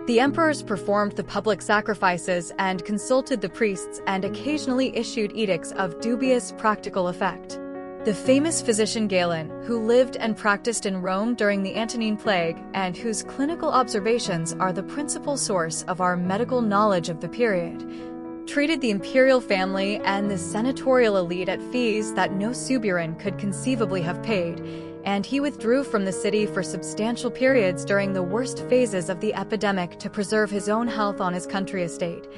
The emperors performed the public sacrifices and consulted the priests and occasionally issued edicts of dubious practical effect. The famous physician Galen, who lived and practiced in Rome during the Antonine Plague and whose clinical observations are the principal source of our medical knowledge of the period, treated the imperial family and the senatorial elite at fees that no Suburan could conceivably have paid, and he withdrew from the city for substantial periods during the worst phases of the epidemic to preserve his own health on his country estate.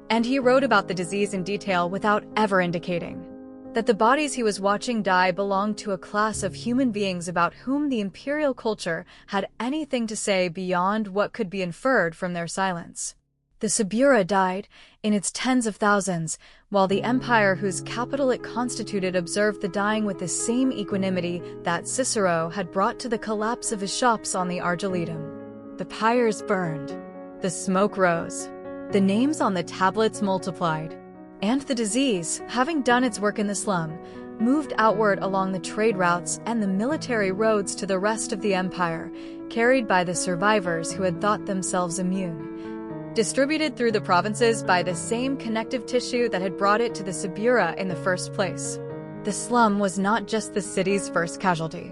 And he wrote about the disease in detail without ever indicating that the bodies he was watching die belonged to a class of human beings about whom the imperial culture had anything to say beyond what could be inferred from their silence. The Subura died in its tens of thousands, while the empire whose capital it constituted observed the dying with the same equanimity that Cicero had brought to the collapse of his shops on the Argiletum. The pyres burned. The smoke rose. The names on the tablets multiplied. And the disease, having done its work in the slum, moved outward along the trade routes and the military roads to the rest of the empire, carried by the survivors who had thought themselves immune. Distributed through the provinces by the same connective tissue that had brought it to the Subura in the first place. The slum was not just the city's first casualty.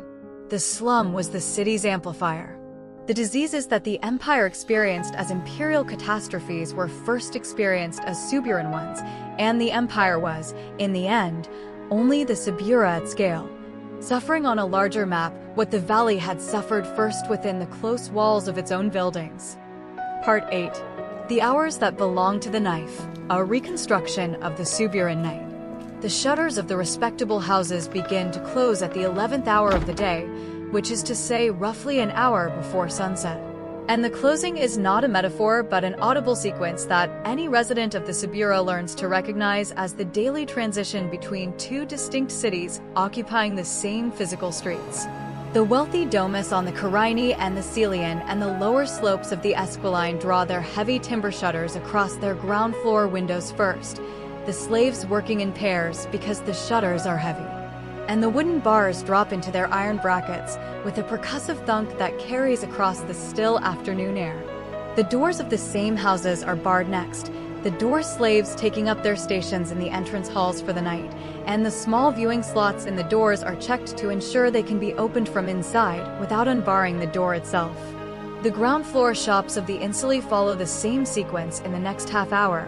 The slum was the city's amplifier. The diseases that the empire experienced as imperial catastrophes were first experienced as Suburan ones, and the empire was, in the end, only the Subura at scale, suffering on a larger map what the valley had suffered first within the close walls of its own buildings. Part 8. The Hours That Belong to the Knife, a reconstruction of the Suburan night. The shutters of the respectable houses begin to close at the 11th hour of the day, which is to say roughly an hour before sunset. And the closing is not a metaphor, but an audible sequence that any resident of the Subura learns to recognize as the daily transition between two distinct cities occupying the same physical streets. The wealthy domus on the Karaini and the Celian and the lower slopes of the Esquiline draw their heavy timber shutters across their ground floor windows first, the slaves working in pairs because the shutters are heavy. And the wooden bars drop into their iron brackets with a percussive thunk that carries across the still afternoon air. The doors of the same houses are barred next, the door slaves taking up their stations in the entrance halls for the night, and the small viewing slots in the doors are checked to ensure they can be opened from inside without unbarring the door itself. The ground floor shops of the Insuli follow the same sequence in the next half hour,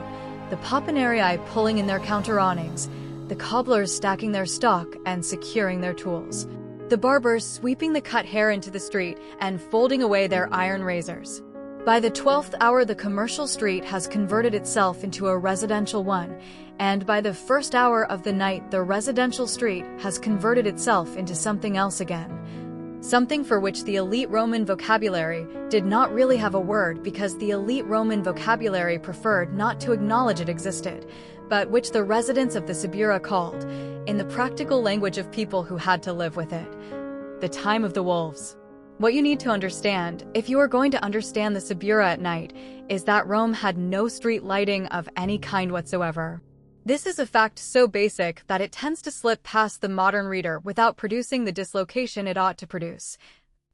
the Papanarii pulling in their counter awnings, the cobblers stacking their stock and securing their tools, the barbers sweeping the cut hair into the street and folding away their iron razors. By the 12th hour, the commercial street has converted itself into a residential one, and by the first hour of the night, the residential street has converted itself into something else again. Something for which the elite Roman vocabulary did not really have a word because the elite Roman vocabulary preferred not to acknowledge it existed, but which the residents of the Subura called, in the practical language of people who had to live with it, the time of the wolves. What you need to understand, if you are going to understand the Subura at night, is that Rome had no street lighting of any kind whatsoever. This is a fact so basic that it tends to slip past the modern reader without producing the dislocation it ought to produce.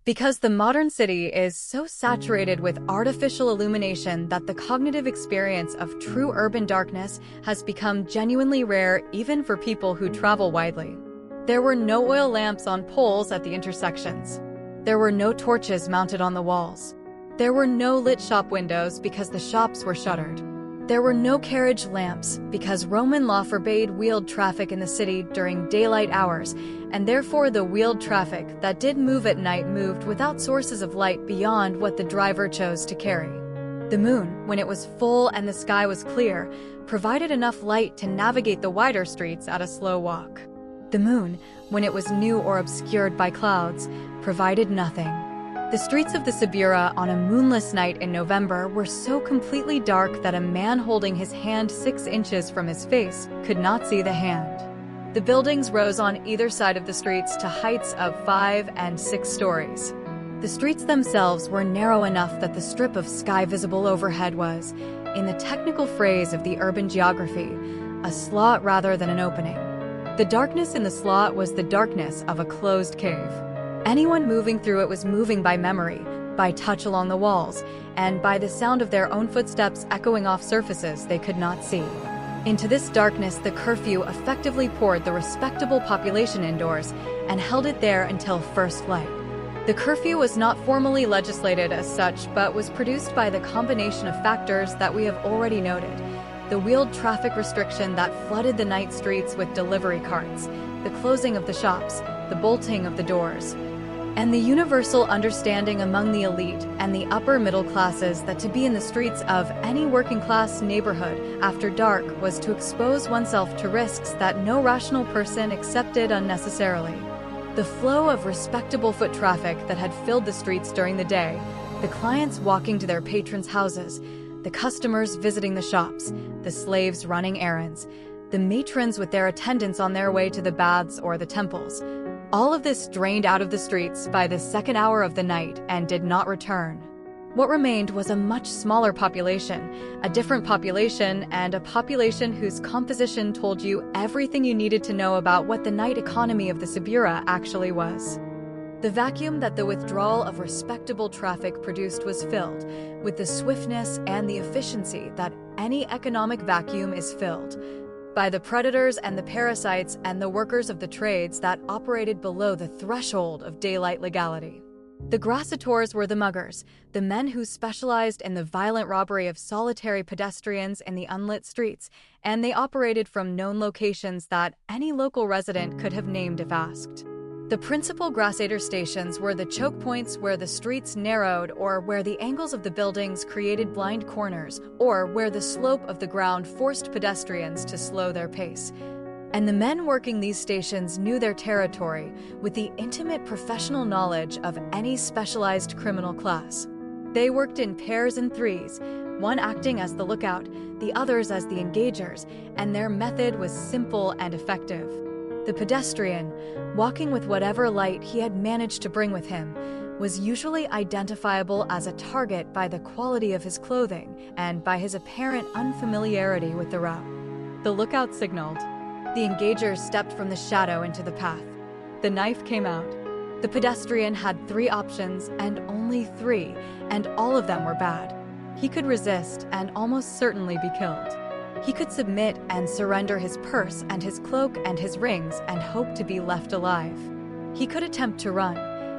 Because the modern city is so saturated with artificial illumination that the cognitive experience of true urban darkness has become genuinely rare even for people who travel widely. There were no oil lamps on poles at the intersections. There were no torches mounted on the walls. There were no lit shop windows because the shops were shuttered. There were no carriage lamps because Roman law forbade wheeled traffic in the city during daylight hours, and therefore the wheeled traffic that did move at night moved without sources of light beyond what the driver chose to carry. The moon, when it was full and the sky was clear, provided enough light to navigate the wider streets at a slow walk. The moon, when it was new or obscured by clouds, provided nothing. The streets of the Subura on a moonless night in November were so completely dark that a man holding his hand 6 inches from his face could not see the hand. The buildings rose on either side of the streets to heights of 5 and 6 stories. The streets themselves were narrow enough that the strip of sky visible overhead was, in the technical phrase of the urban geography, a slot rather than an opening. The darkness in the slot was the darkness of a closed cave. Anyone moving through it was moving by memory, by touch along the walls, and by the sound of their own footsteps echoing off surfaces they could not see. Into this darkness, the curfew effectively poured the respectable population indoors and held it there until first light. The curfew was not formally legislated as such, but was produced by the combination of factors that we have already noted. The wheeled traffic restriction that flooded the night streets with delivery carts, the closing of the shops, the bolting of the doors, and the universal understanding among the elite and the upper middle classes that to be in the streets of any working-class neighborhood after dark was to expose oneself to risks that no rational person accepted unnecessarily. The flow of respectable foot traffic that had filled the streets during the day, the clients walking to their patrons' houses, the customers visiting the shops, the slaves running errands, the matrons with their attendants on their way to the baths or the temples. All of this drained out of the streets by the second hour of the night and did not return. What remained was a much smaller population, a different population, and a population whose composition told you everything you needed to know about what the night economy of the Subura actually was. The vacuum that the withdrawal of respectable traffic produced was filled, with the swiftness and the efficiency that any economic vacuum is filled, by the predators and the parasites and the workers of the trades that operated below the threshold of daylight legality. The grassators were the muggers, the men who specialized in the violent robbery of solitary pedestrians in the unlit streets, and they operated from known locations that any local resident could have named if asked. The principal grassator stations were the choke points where the streets narrowed or where the angles of the buildings created blind corners or where the slope of the ground forced pedestrians to slow their pace. And the men working these stations knew their territory with the intimate professional knowledge of any specialized criminal class. They worked in pairs and threes, one acting as the lookout, the others as the engagers, and their method was simple and effective. The pedestrian, walking with whatever light he had managed to bring with him, was usually identifiable as a target by the quality of his clothing and by his apparent unfamiliarity with the route. The lookout signaled. The engagers stepped from the shadow into the path. The knife came out. The pedestrian had 3 options, and only 3, and all of them were bad. He could resist and almost certainly be killed. He could submit and surrender his purse and his cloak and his rings and hope to be left alive. He could attempt to run,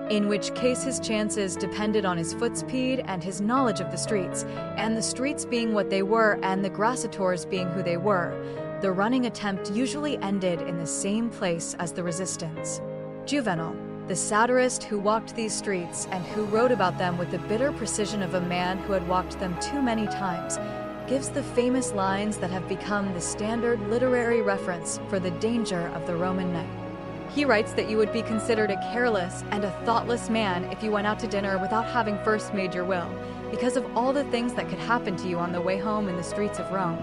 in which case his chances depended on his footspeed and his knowledge of the streets, and the streets being what they were and the grassators being who they were, the running attempt usually ended in the same place as the resistance. Juvenal, the satirist who walked these streets and who wrote about them with the bitter precision of a man who had walked them too many times, gives the famous lines that have become the standard literary reference for the danger of the Roman night. He writes that you would be considered a careless and a thoughtless man if you went out to dinner without having first made your will, because of all the things that could happen to you on the way home in the streets of Rome.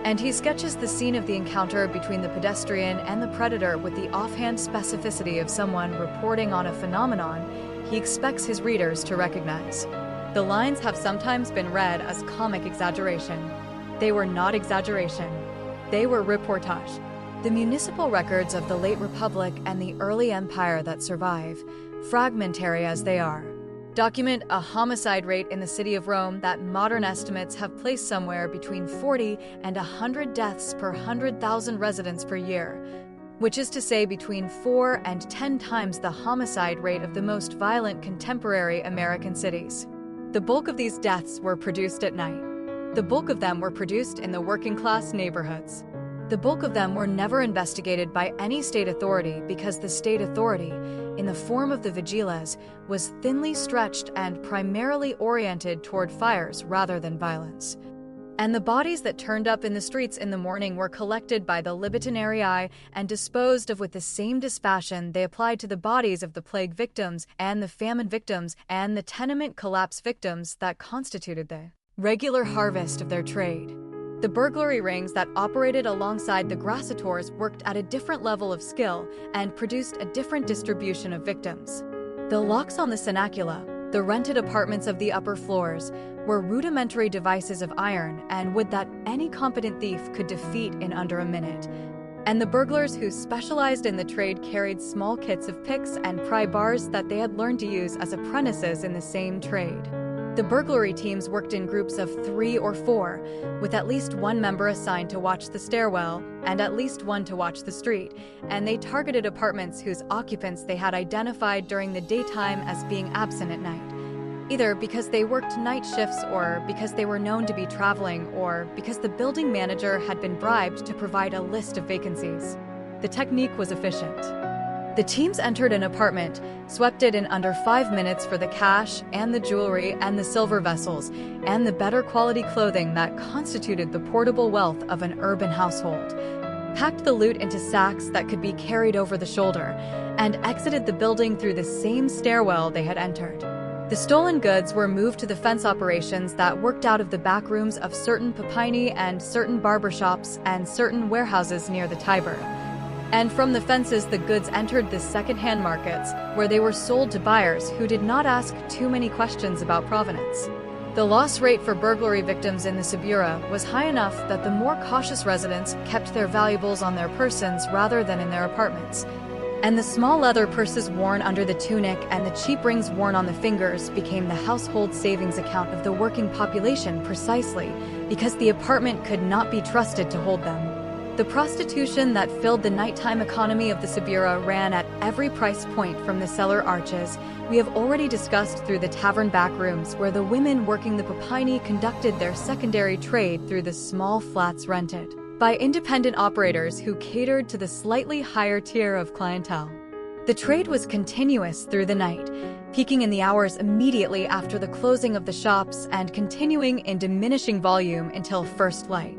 And he sketches the scene of the encounter between the pedestrian and the predator with the offhand specificity of someone reporting on a phenomenon he expects his readers to recognize. The lines have sometimes been read as comic exaggeration. They were not exaggeration. They were reportage. The municipal records of the late Republic and the early Empire that survive, fragmentary as they are, document a homicide rate in the city of Rome that modern estimates have placed somewhere between 40 and 100 deaths per 100,000 residents per year, which is to say between 4 and 10 times the homicide rate of the most violent contemporary American cities. The bulk of these deaths were produced at night. The bulk of them were produced in the working-class neighborhoods. The bulk of them were never investigated by any state authority because the state authority, in the form of the vigiles, was thinly stretched and primarily oriented toward fires rather than violence. And the bodies that turned up in the streets in the morning were collected by the libetanarii and disposed of with the same dispassion they applied to the bodies of the plague victims and the famine victims and the tenement collapse victims that constituted the regular harvest of their trade. The burglary rings that operated alongside the grassators worked at a different level of skill and produced a different distribution of victims. The locks on the cenacula, the rented apartments of the upper floors, were rudimentary devices of iron and wood that any competent thief could defeat in under a minute. And the burglars who specialized in the trade carried small kits of picks and pry bars that they had learned to use as apprentices in the same trade. The burglary teams worked in groups of 3 or 4, with at least one member assigned to watch the stairwell and at least one to watch the street, and they targeted apartments whose occupants they had identified during the daytime as being absent at night, either because they worked night shifts or because they were known to be traveling or because the building manager had been bribed to provide a list of vacancies. The technique was efficient. The teams entered an apartment, swept it in under 5 minutes for the cash and the jewelry and the silver vessels and the better quality clothing that constituted the portable wealth of an urban household, packed the loot into sacks that could be carried over the shoulder, and exited the building through the same stairwell they had entered. The stolen goods were moved to the fence operations that worked out of the back rooms of certain papyri and certain barber shops and certain warehouses near the Tiber. And from the fences the goods entered the second-hand markets, where they were sold to buyers who did not ask too many questions about provenance. The loss rate for burglary victims in the Subura was high enough that the more cautious residents kept their valuables on their persons rather than in their apartments. And the small leather purses worn under the tunic and the cheap rings worn on the fingers became the household savings account of the working population precisely because the apartment could not be trusted to hold them. The prostitution that filled the nighttime economy of the Subura ran at every price point from the cellar arches we have already discussed through the tavern back rooms where the women working the papyri conducted their secondary trade through the small flats rented by independent operators who catered to the slightly higher tier of clientele. The trade was continuous through the night, peaking in the hours immediately after the closing of the shops and continuing in diminishing volume until first light.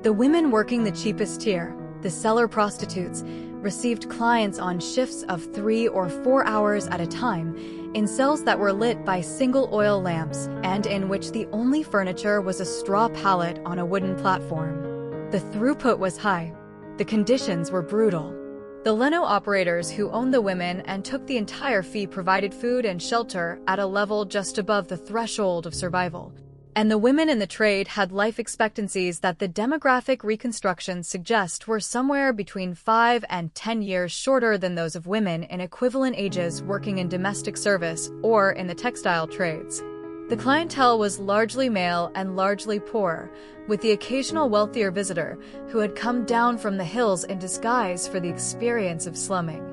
The women working the cheapest tier, the cellar prostitutes, received clients on shifts of 3 or 4 hours at a time, in cells that were lit by single oil lamps and in which the only furniture was a straw pallet on a wooden platform. The throughput was high. The conditions were brutal. The Leno operators who owned the women and took the entire fee provided food and shelter at a level just above the threshold of survival. And the women in the trade had life expectancies that the demographic reconstructions suggest were somewhere between 5 and 10 years shorter than those of women in equivalent ages working in domestic service or in the textile trades. The clientele was largely male and largely poor, with the occasional wealthier visitor who had come down from the hills in disguise for the experience of slumming.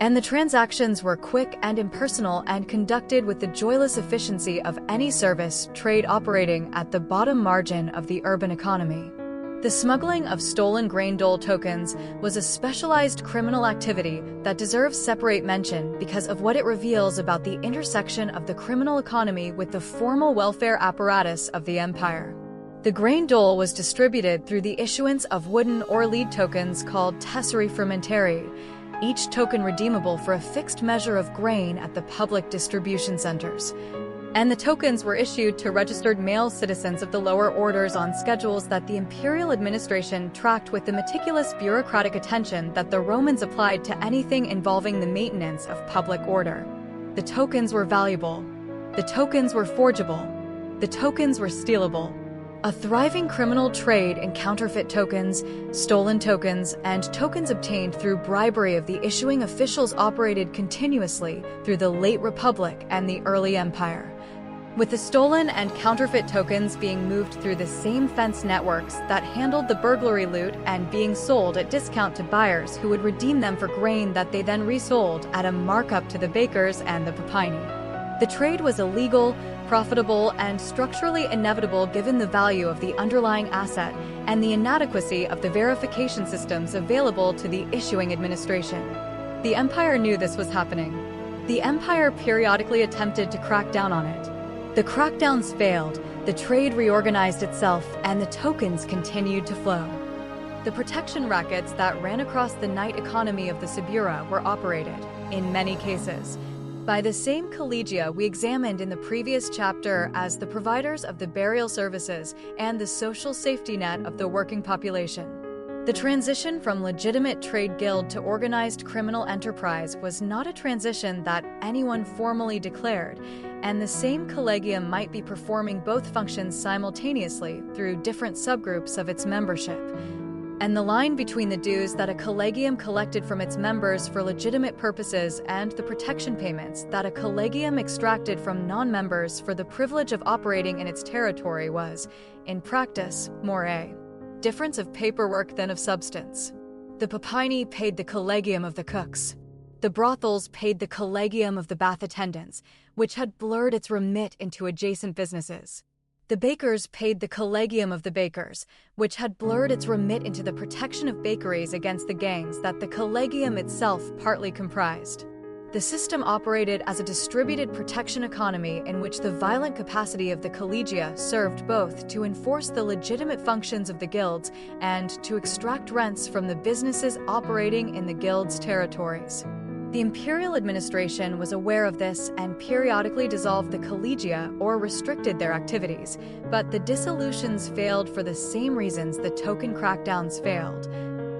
And the transactions were quick and impersonal and conducted with the joyless efficiency of any service trade operating at the bottom margin of the urban economy. The smuggling of stolen grain dole tokens was a specialized criminal activity that deserves separate mention because of what it reveals about the intersection of the criminal economy with the formal welfare apparatus of the empire. The grain dole was distributed through the issuance of wooden or lead tokens called tesseri fermentari, each token redeemable for a fixed measure of grain at the public distribution centers. And the tokens were issued to registered male citizens of the lower orders on schedules that the imperial administration tracked with the meticulous bureaucratic attention that the Romans applied to anything involving the maintenance of public order. The tokens were valuable. The tokens were forgeable. The tokens were stealable. A thriving criminal trade in counterfeit tokens, stolen tokens, and tokens obtained through bribery of the issuing officials operated continuously through the late Republic and the early Empire. With the stolen and counterfeit tokens being moved through the same fence networks that handled the burglary loot and being sold at discount to buyers who would redeem them for grain that they then resold at a markup to the bakers and the Palatine. The trade was illegal, profitable, and structurally inevitable given the value of the underlying asset and the inadequacy of the verification systems available to the issuing administration. The Empire knew this was happening. The Empire periodically attempted to crack down on it. The crackdowns failed, the trade reorganized itself, and the tokens continued to flow. The protection rackets that ran across the night economy of the Subura were operated, in many cases, by the same collegia we examined in the previous chapter as the providers of the burial services and the social safety net of the working population. The transition from legitimate trade guild to organized criminal enterprise was not a transition that anyone formally declared, and the same collegium might be performing both functions simultaneously through different subgroups of its membership. And the line between the dues that a collegium collected from its members for legitimate purposes and the protection payments that a collegium extracted from non-members for the privilege of operating in its territory was, in practice, more a difference of paperwork than of substance. The Palatine paid the collegium of the cooks. The brothels paid the collegium of the bath attendants, which had blurred its remit into adjacent businesses. The bakers paid the collegium of the bakers, which had blurred its remit into the protection of bakeries against the gangs that the collegium itself partly comprised. The system operated as a distributed protection economy in which the violent capacity of the collegia served both to enforce the legitimate functions of the guilds and to extract rents from the businesses operating in the guilds' territories. The imperial administration was aware of this and periodically dissolved the collegia or restricted their activities, but the dissolutions failed for the same reasons the token crackdowns failed,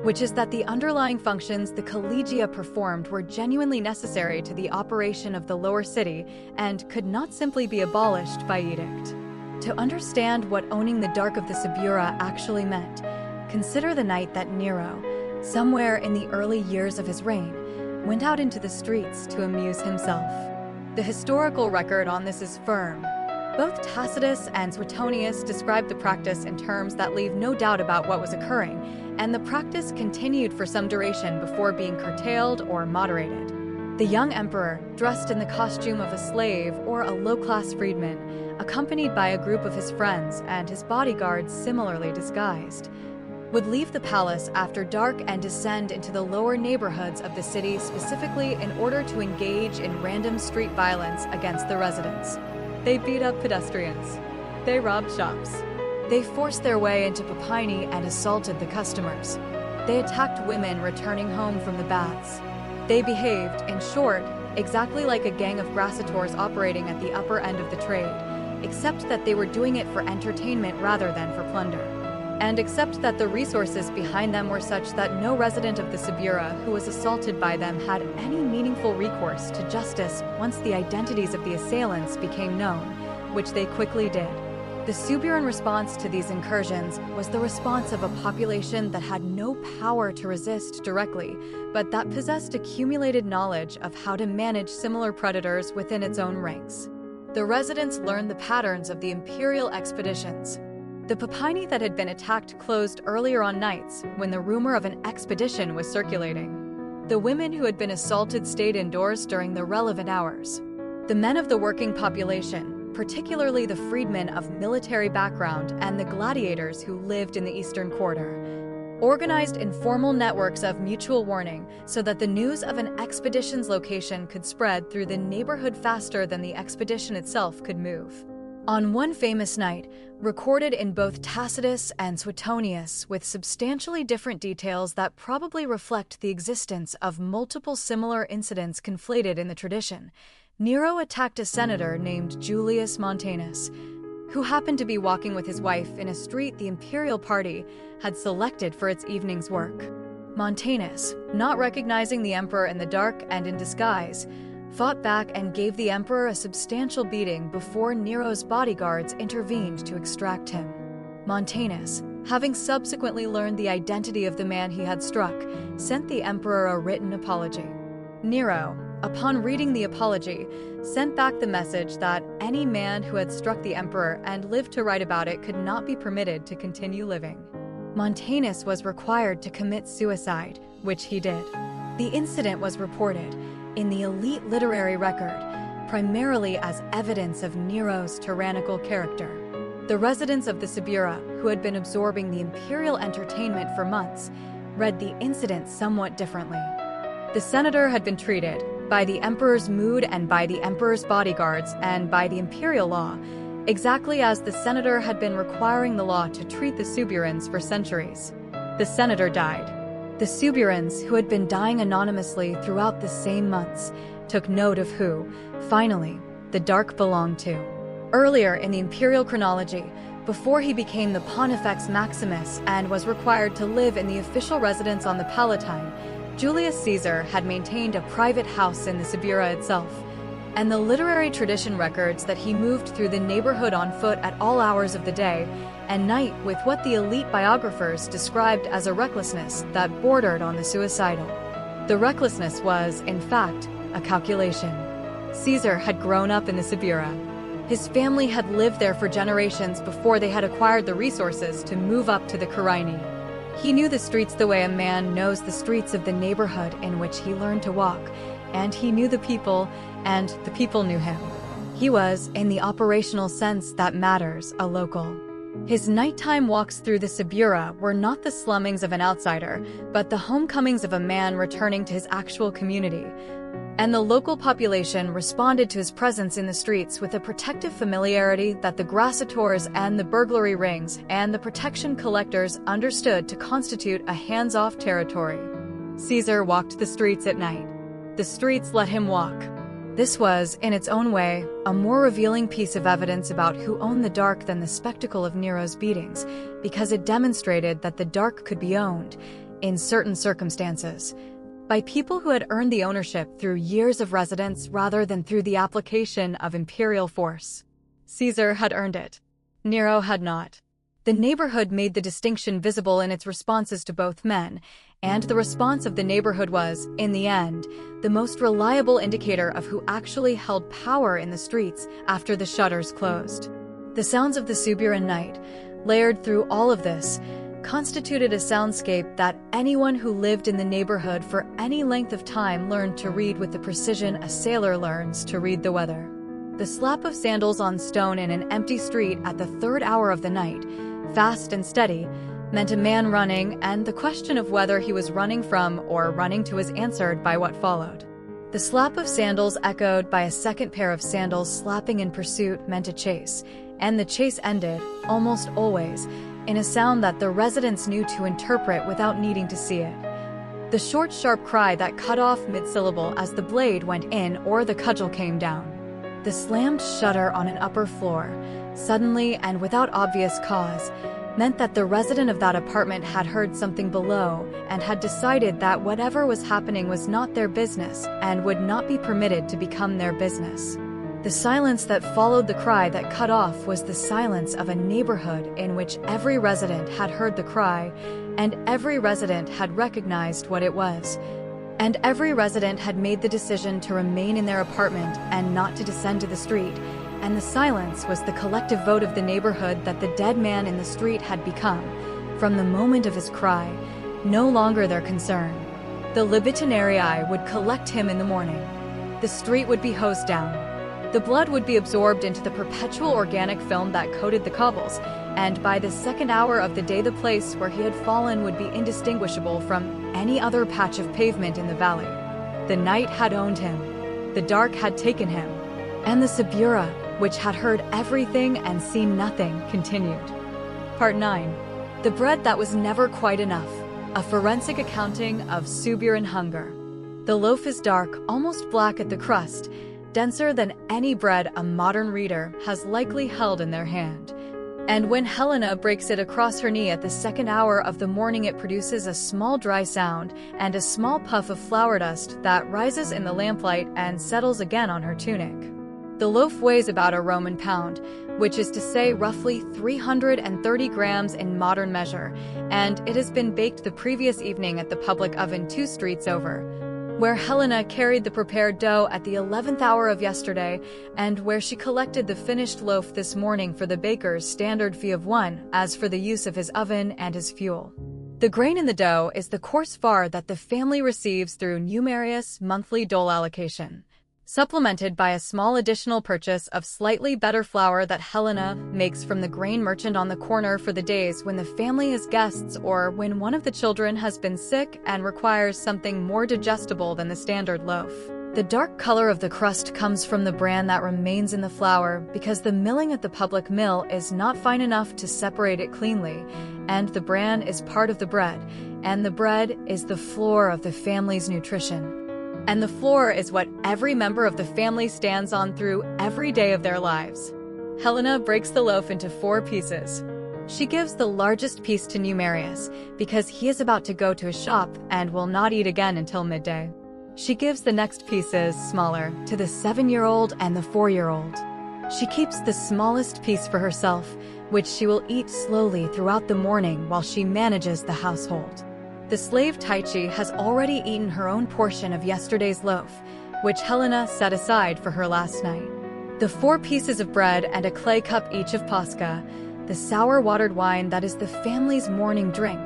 which is that the underlying functions the collegia performed were genuinely necessary to the operation of the lower city and could not simply be abolished by edict. To understand what owning the dark of the Subura actually meant, consider the night that Nero, somewhere in the early years of his reign, went out into the streets to amuse himself. The historical record on this is firm. Both Tacitus and Suetonius describe the practice in terms that leave no doubt about what was occurring, and the practice continued for some duration before being curtailed or moderated. The young emperor, dressed in the costume of a slave or a low-class freedman, accompanied by a group of his friends and his bodyguards similarly disguised, would leave the palace after dark and descend into the lower neighborhoods of the city specifically in order to engage in random street violence against the residents. They beat up pedestrians. They robbed shops. They forced their way into Palatine and assaulted the customers. they attacked women returning home from the baths. They behaved, in short, exactly like a gang of grassators operating at the upper end of the trade, except that they were doing it for entertainment rather than for plunder. And except that the resources behind them were such that no resident of the Subura who was assaulted by them had any meaningful recourse to justice once the identities of the assailants became known, which they quickly did. The Suburan response to these incursions was the response of a population that had no power to resist directly, but that possessed accumulated knowledge of how to manage similar predators within its own ranks. The residents learned the patterns of the imperial expeditions. The Palatine that had been attacked closed earlier on nights when the rumor of an expedition was circulating. The women who had been assaulted stayed indoors during the relevant hours. The men of the working population, particularly the freedmen of military background and the gladiators who lived in the Eastern Quarter, organized informal networks of mutual warning so that the news of an expedition's location could spread through the neighborhood faster than the expedition itself could move. On one famous night, recorded in both Tacitus and Suetonius with substantially different details that probably reflect the existence of multiple similar incidents conflated in the tradition, Nero attacked a senator named Julius Montanus, who happened to be walking with his wife in a street the imperial party had selected for its evening's work. Montanus, not recognizing the emperor in the dark and in disguise, fought back and gave the emperor a substantial beating before Nero's bodyguards intervened to extract him. Montanus, having subsequently learned the identity of the man he had struck, sent the emperor a written apology. Nero, upon reading the apology, sent back the message that any man who had struck the emperor and lived to write about it could not be permitted to continue living. Montanus was required to commit suicide, which he did. The incident was reported in the elite literary record, primarily as evidence of Nero's tyrannical character. The residents of the Subura, who had been absorbing the imperial entertainment for months, read the incident somewhat differently. The senator had been treated, by the emperor's mood and by the emperor's bodyguards and by the imperial law, exactly as the senator had been requiring the law to treat the Suburans for centuries. The senator died. The Suburans, who had been dying anonymously throughout the same months, took note of who, finally, the Dark belonged to. Earlier in the imperial chronology, before he became the Pontifex Maximus and was required to live in the official residence on the Palatine, Julius Caesar had maintained a private house in the Subura itself, and the literary tradition records that he moved through the neighborhood on foot at all hours of the day and night with what the elite biographers described as a recklessness that bordered on the suicidal. The recklessness was, in fact, a calculation. Caesar had grown up in the Subura. His family had lived there for generations before they had acquired the resources to move up to the Carine. He knew the streets the way a man knows the streets of the neighborhood in which he learned to walk, and he knew the people, and the people knew him. He was, in the operational sense that matters, a local. His nighttime walks through the Subura were not the slummings of an outsider, but the homecomings of a man returning to his actual community. And the local population responded to his presence in the streets with a protective familiarity that the grassators and the burglary rings and the protection collectors understood to constitute a hands-off territory. Caesar walked the streets at night. The streets let him walk. This was, in its own way, a more revealing piece of evidence about who owned the dark than the spectacle of Nero's beatings, because it demonstrated that the dark could be owned, in certain circumstances, by people who had earned the ownership through years of residence rather than through the application of imperial force. Caesar had earned it. Nero had not. The neighborhood made the distinction visible in its responses to both men, and the response of the neighborhood was, in the end, the most reliable indicator of who actually held power in the streets after the shutters closed. The sounds of the Suburan night, layered through all of this, constituted a soundscape that anyone who lived in the neighborhood for any length of time learned to read with the precision a sailor learns to read the weather. The slap of sandals on stone in an empty street at the third hour of the night, fast and steady, meant a man running, and the question of whether he was running from or running to was answered by what followed. The slap of sandals echoed by a second pair of sandals slapping in pursuit meant a chase, and the chase ended, almost always, in a sound that the residents knew to interpret without needing to see it. The short, sharp cry that cut off mid-syllable as the blade went in or the cudgel came down. The slammed shutter on an upper floor, suddenly and without obvious cause, meant that the resident of that apartment had heard something below and had decided that whatever was happening was not their business and would not be permitted to become their business. The silence that followed the cry that cut off was the silence of a neighborhood in which every resident had heard the cry, and every resident had recognized what it was. And every resident had made the decision to remain in their apartment and not to descend to the street, and the silence was the collective vote of the neighborhood that the dead man in the street had become, from the moment of his cry, no longer their concern. The libitinarii would collect him in the morning. The street would be hosed down. The blood would be absorbed into the perpetual organic film that coated the cobbles, and by the second hour of the day the place where he had fallen would be indistinguishable from any other patch of pavement in the valley. The night had owned him. The dark had taken him. And the Subura, which had heard everything and seen nothing, continued. Part 9. The bread that was never quite enough. A forensic accounting of Suburan hunger. The loaf is dark, almost black at the crust, denser than any bread a modern reader has likely held in their hand. And when Helena breaks it across her knee at the second hour of the morning, it produces a small dry sound and a small puff of flour dust that rises in the lamplight and settles again on her tunic. The loaf weighs about a Roman pound, which is to say roughly 330 grams in modern measure, and it has been baked the previous evening at the public oven 2 streets over, where Helena carried the prepared dough at the 11th hour of yesterday, and where she collected the finished loaf this morning for the baker's standard fee of 1 as for the use of his oven and his fuel. The grain in the dough is the coarse far that the family receives through numerous monthly dole allocation, supplemented by a small additional purchase of slightly better flour that Helena makes from the grain merchant on the corner for the days when the family is guests or when one of the children has been sick and requires something more digestible than the standard loaf. The dark color of the crust comes from the bran that remains in the flour because the milling at the public mill is not fine enough to separate it cleanly, and the bran is part of the bread, and the bread is the floor of the family's nutrition. And the floor is what every member of the family stands on through every day of their lives. Helena breaks the loaf into 4 pieces. She gives the largest piece to Numerius because he is about to go to a shop and will not eat again until midday. She gives the next pieces, smaller, to the 7-year-old and the 4-year-old. She keeps the smallest piece for herself, which she will eat slowly throughout the morning while she manages the household. The slave Taichi has already eaten her own portion of yesterday's loaf, which Helena set aside for her last night. The 4 pieces of bread and a clay cup each of pasca, the sour-watered wine that is the family's morning drink,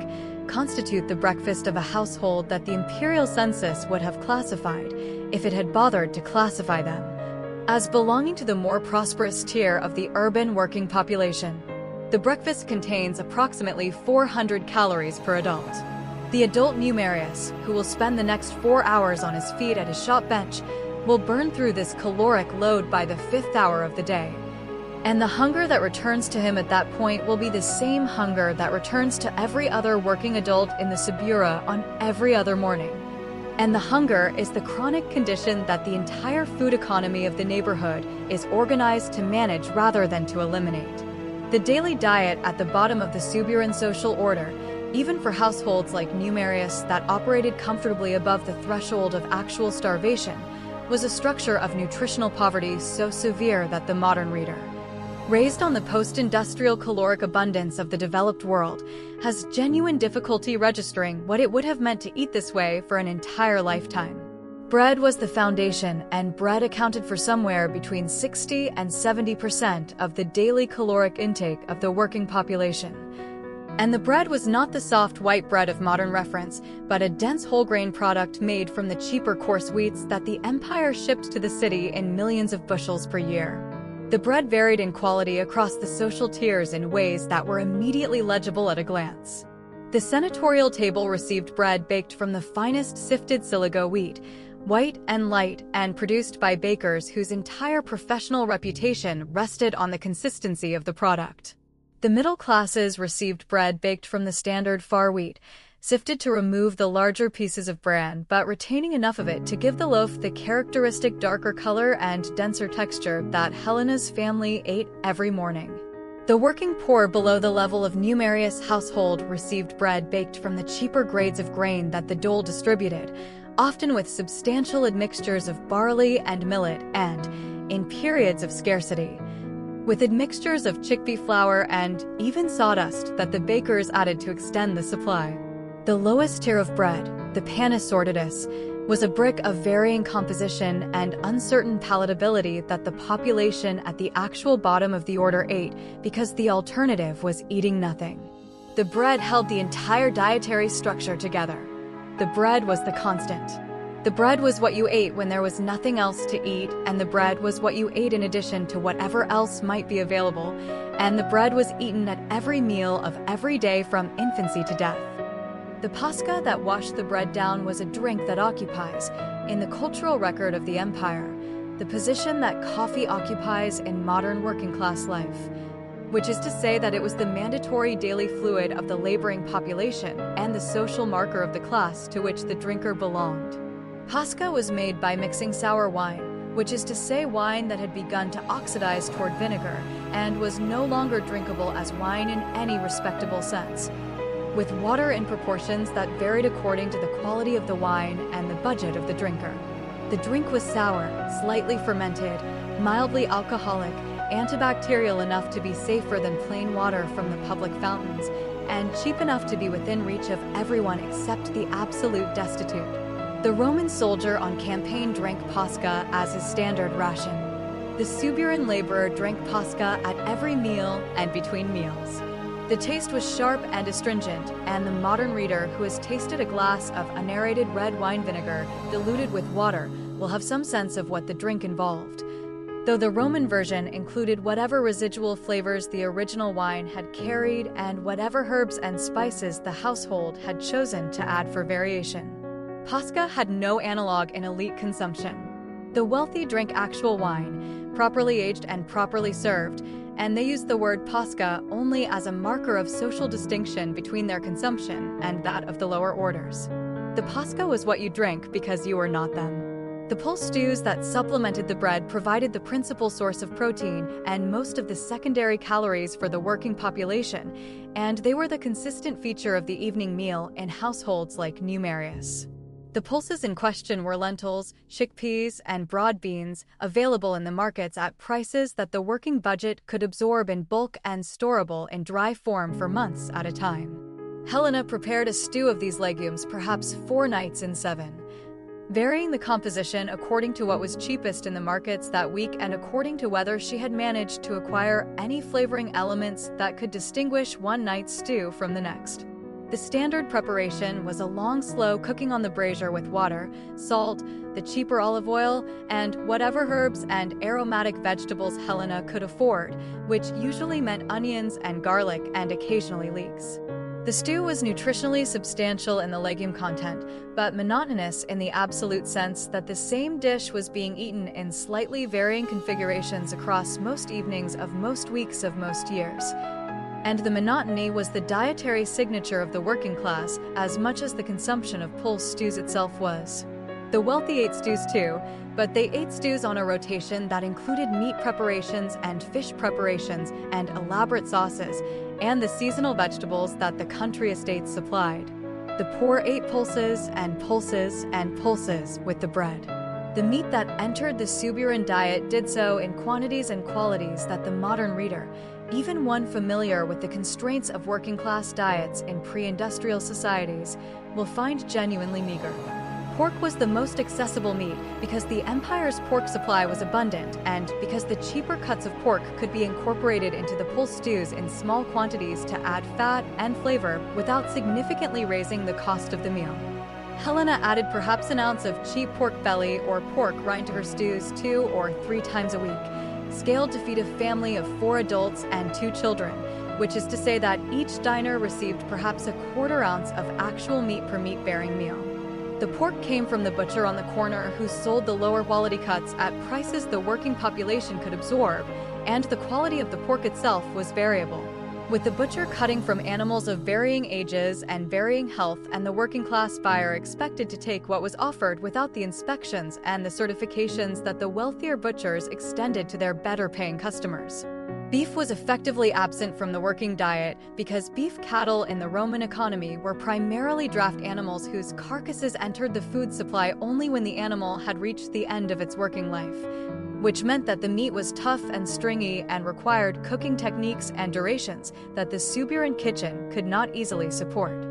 constitute the breakfast of a household that the imperial census would have classified, if it had bothered to classify them, as belonging to the more prosperous tier of the urban working population. The breakfast contains approximately 400 calories per adult. The adult Numerius, who will spend the next 4 hours on his feet at his shop bench, will burn through this caloric load by the 5th hour of the day. And the hunger that returns to him at that point will be the same hunger that returns to every other working adult in the Subura on every other morning. And the hunger is the chronic condition that the entire food economy of the neighborhood is organized to manage rather than to eliminate. The daily diet at the bottom of the Suburan social order, even for households like Numerius that operated comfortably above the threshold of actual starvation, was a structure of nutritional poverty so severe that the modern reader, raised on the post-industrial caloric abundance of the developed world, has genuine difficulty registering what it would have meant to eat this way for an entire lifetime. Bread was the foundation, and bread accounted for somewhere between 60 and 70% of the daily caloric intake of the working population. And the bread was not the soft white bread of modern reference, but a dense whole grain product made from the cheaper coarse wheats that the empire shipped to the city in millions of bushels per year. The bread varied in quality across the social tiers in ways that were immediately legible at a glance. The senatorial table received bread baked from the finest sifted siligo wheat, white and light, and produced by bakers whose entire professional reputation rested on the consistency of the product. The middle classes received bread baked from the standard far wheat, sifted to remove the larger pieces of bran, but retaining enough of it to give the loaf the characteristic darker color and denser texture that Helena's family ate every morning. The working poor below the level of Numerius' household received bread baked from the cheaper grades of grain that the dole distributed, often with substantial admixtures of barley and millet and, in periods of scarcity, with admixtures of chickpea flour and even sawdust that the bakers added to extend the supply. The lowest tier of bread, the panis sordidus, was a brick of varying composition and uncertain palatability that the population at the actual bottom of the order ate because the alternative was eating nothing. The bread held the entire dietary structure together. The bread was the constant. The bread was what you ate when there was nothing else to eat, and the bread was what you ate in addition to whatever else might be available, and the bread was eaten at every meal of every day from infancy to death. The pasca that washed the bread down was a drink that occupies, in the cultural record of the empire, the position that coffee occupies in modern working-class life, which is to say that it was the mandatory daily fluid of the laboring population and the social marker of the class to which the drinker belonged. Pasca was made by mixing sour wine, which is to say wine that had begun to oxidize toward vinegar and was no longer drinkable as wine in any respectable sense, with water in proportions that varied according to the quality of the wine and the budget of the drinker. The drink was sour, slightly fermented, mildly alcoholic, antibacterial enough to be safer than plain water from the public fountains, and cheap enough to be within reach of everyone except the absolute destitute. The Roman soldier on campaign drank pasca as his standard ration. The Suburan laborer drank pasca at every meal and between meals. The taste was sharp and astringent, and the modern reader who has tasted a glass of unaerated red wine vinegar diluted with water will have some sense of what the drink involved, though the Roman version included whatever residual flavors the original wine had carried and whatever herbs and spices the household had chosen to add for variation. Pasca had no analog in elite consumption. The wealthy drank actual wine, properly aged and properly served, and they used the word pasca only as a marker of social distinction between their consumption and that of the lower orders. The pasca was what you drank because you were not them. The pulse stews that supplemented the bread provided the principal source of protein and most of the secondary calories for the working population, and they were the consistent feature of the evening meal in households like Numerius. The pulses in question were lentils, chickpeas, and broad beans, available in the markets at prices that the working budget could absorb in bulk and storable in dry form for months at a time. Helena prepared a stew of these legumes perhaps 4 nights in 7, varying the composition according to what was cheapest in the markets that week and according to whether she had managed to acquire any flavoring elements that could distinguish one night's stew from the next. The standard preparation was a long, slow cooking on the brazier with water, salt, the cheaper olive oil, and whatever herbs and aromatic vegetables Helena could afford, which usually meant onions and garlic and occasionally leeks. The stew was nutritionally substantial in the legume content, but monotonous in the absolute sense that the same dish was being eaten in slightly varying configurations across most evenings of most weeks of most years. And the monotony was the dietary signature of the working class as much as the consumption of pulse stews itself was. The wealthy ate stews too, but they ate stews on a rotation that included meat preparations and fish preparations and elaborate sauces, and the seasonal vegetables that the country estates supplied. The poor ate pulses and pulses and pulses with the bread. The meat that entered the Suburan diet did so in quantities and qualities that the modern reader, even one familiar with the constraints of working-class diets in pre-industrial societies, will find genuinely meager. Pork was the most accessible meat because the empire's pork supply was abundant and because the cheaper cuts of pork could be incorporated into the pulse stews in small quantities to add fat and flavor without significantly raising the cost of the meal. Helena added perhaps an ounce of cheap pork belly or pork rind to her stews 2 or 3 times a week, scaled to feed a family of 4 adults and 2 children, which is to say that each diner received perhaps a 1/4 ounce of actual meat per meat-bearing meal. The pork came from the butcher on the corner who sold the lower quality cuts at prices the working population could absorb, and the quality of the pork itself was variable. with the butcher cutting from animals of varying ages and varying health, and the working-class buyer expected to take what was offered without the inspections and the certifications that the wealthier butchers extended to their better-paying customers. Beef was effectively absent from the working diet because beef cattle in the Roman economy were primarily draft animals whose carcasses entered the food supply only when the animal had reached the end of its working life, which meant that the meat was tough and stringy and required cooking techniques and durations that the Suburan kitchen could not easily support.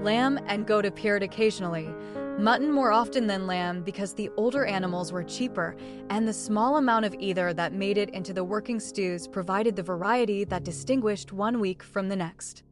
Lamb and goat appeared occasionally, mutton more often than lamb because the older animals were cheaper, and the small amount of either that made it into the working stews provided the variety that distinguished one week from the next.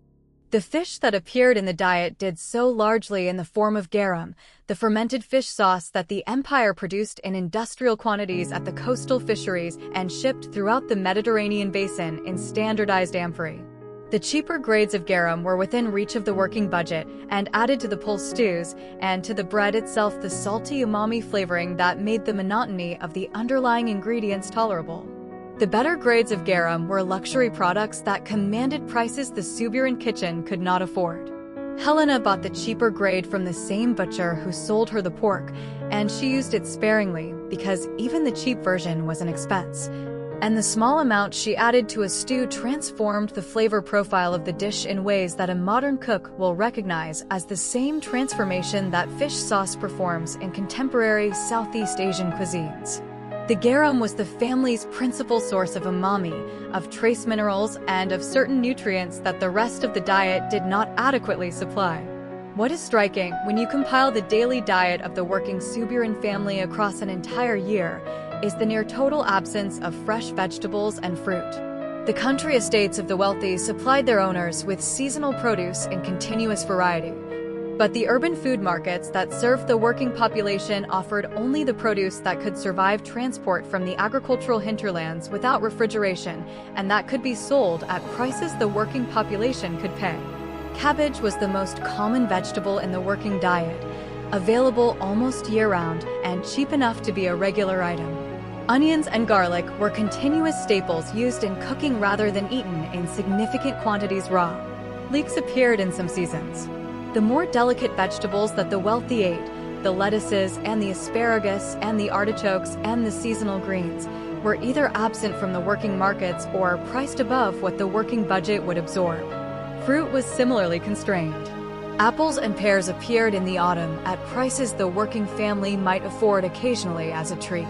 The fish that appeared in the diet did so largely in the form of garum, the fermented fish sauce that the empire produced in industrial quantities at the coastal fisheries and shipped throughout the Mediterranean basin in standardized amphorae. The cheaper grades of garum were within reach of the working budget and added to the pulse stews, and to the bread itself the salty umami flavoring that made the monotony of the underlying ingredients tolerable. The better grades of garum were luxury products that commanded prices the Suburan kitchen could not afford. Helena bought the cheaper grade from the same butcher who sold her the pork, and she used it sparingly because even the cheap version was an expense. And the small amount she added to a stew transformed the flavor profile of the dish in ways that a modern cook will recognize as the same transformation that fish sauce performs in contemporary Southeast Asian cuisines. The garum was the family's principal source of umami, of trace minerals, and of certain nutrients that the rest of the diet did not adequately supply. What is striking when you compile the daily diet of the working Suburan family across an entire year is the near-total absence of fresh vegetables and fruit. The country estates of the wealthy supplied their owners with seasonal produce in continuous variety. But the urban food markets that served the working population offered only the produce that could survive transport from the agricultural hinterlands without refrigeration, and that could be sold at prices the working population could pay. Cabbage was the most common vegetable in the working diet, available almost year-round and cheap enough to be a regular item. Onions and garlic were continuous staples used in cooking rather than eaten in significant quantities raw. Leeks appeared in some seasons. The more delicate vegetables that the wealthy ate, the lettuces and the asparagus and the artichokes and the seasonal greens, were either absent from the working markets or priced above what the working budget would absorb. Fruit was similarly constrained. Apples and pears appeared in the autumn at prices the working family might afford occasionally as a treat.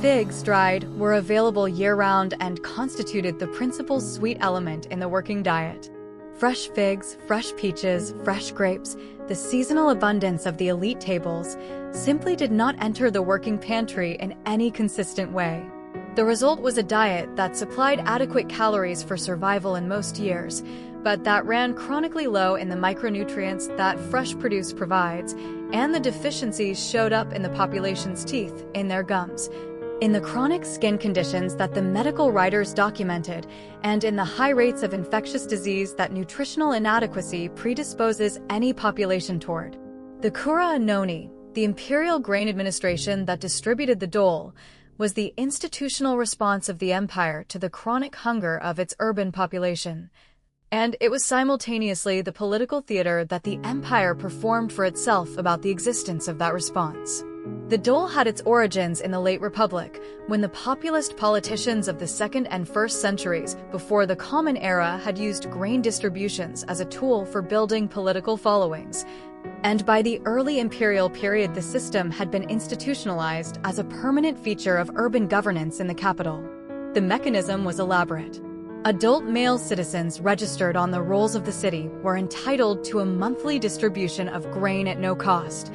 Figs, dried, were available year-round and constituted the principal sweet element in the working diet. Fresh figs, fresh peaches, fresh grapes, the seasonal abundance of the elite tables, simply did not enter the working pantry in any consistent way. The result was a diet that supplied adequate calories for survival in most years, but that ran chronically low in the micronutrients that fresh produce provides, and the deficiencies showed up in the population's teeth, in their gums, in the chronic skin conditions that the medical writers documented, and in the high rates of infectious disease that nutritional inadequacy predisposes any population toward. The Kura Annoni, the imperial grain administration that distributed the dole, was the institutional response of the empire to the chronic hunger of its urban population. And it was simultaneously the political theater that the empire performed for itself about the existence of that response. The dole had its origins in the late Republic, when the populist politicians of the 2nd and 1st centuries before the Common Era had used grain distributions as a tool for building political followings. And by the early imperial period, the system had been institutionalized as a permanent feature of urban governance in the capital. The mechanism was elaborate. Adult male citizens registered on the rolls of the city were entitled to a monthly distribution of grain at no cost.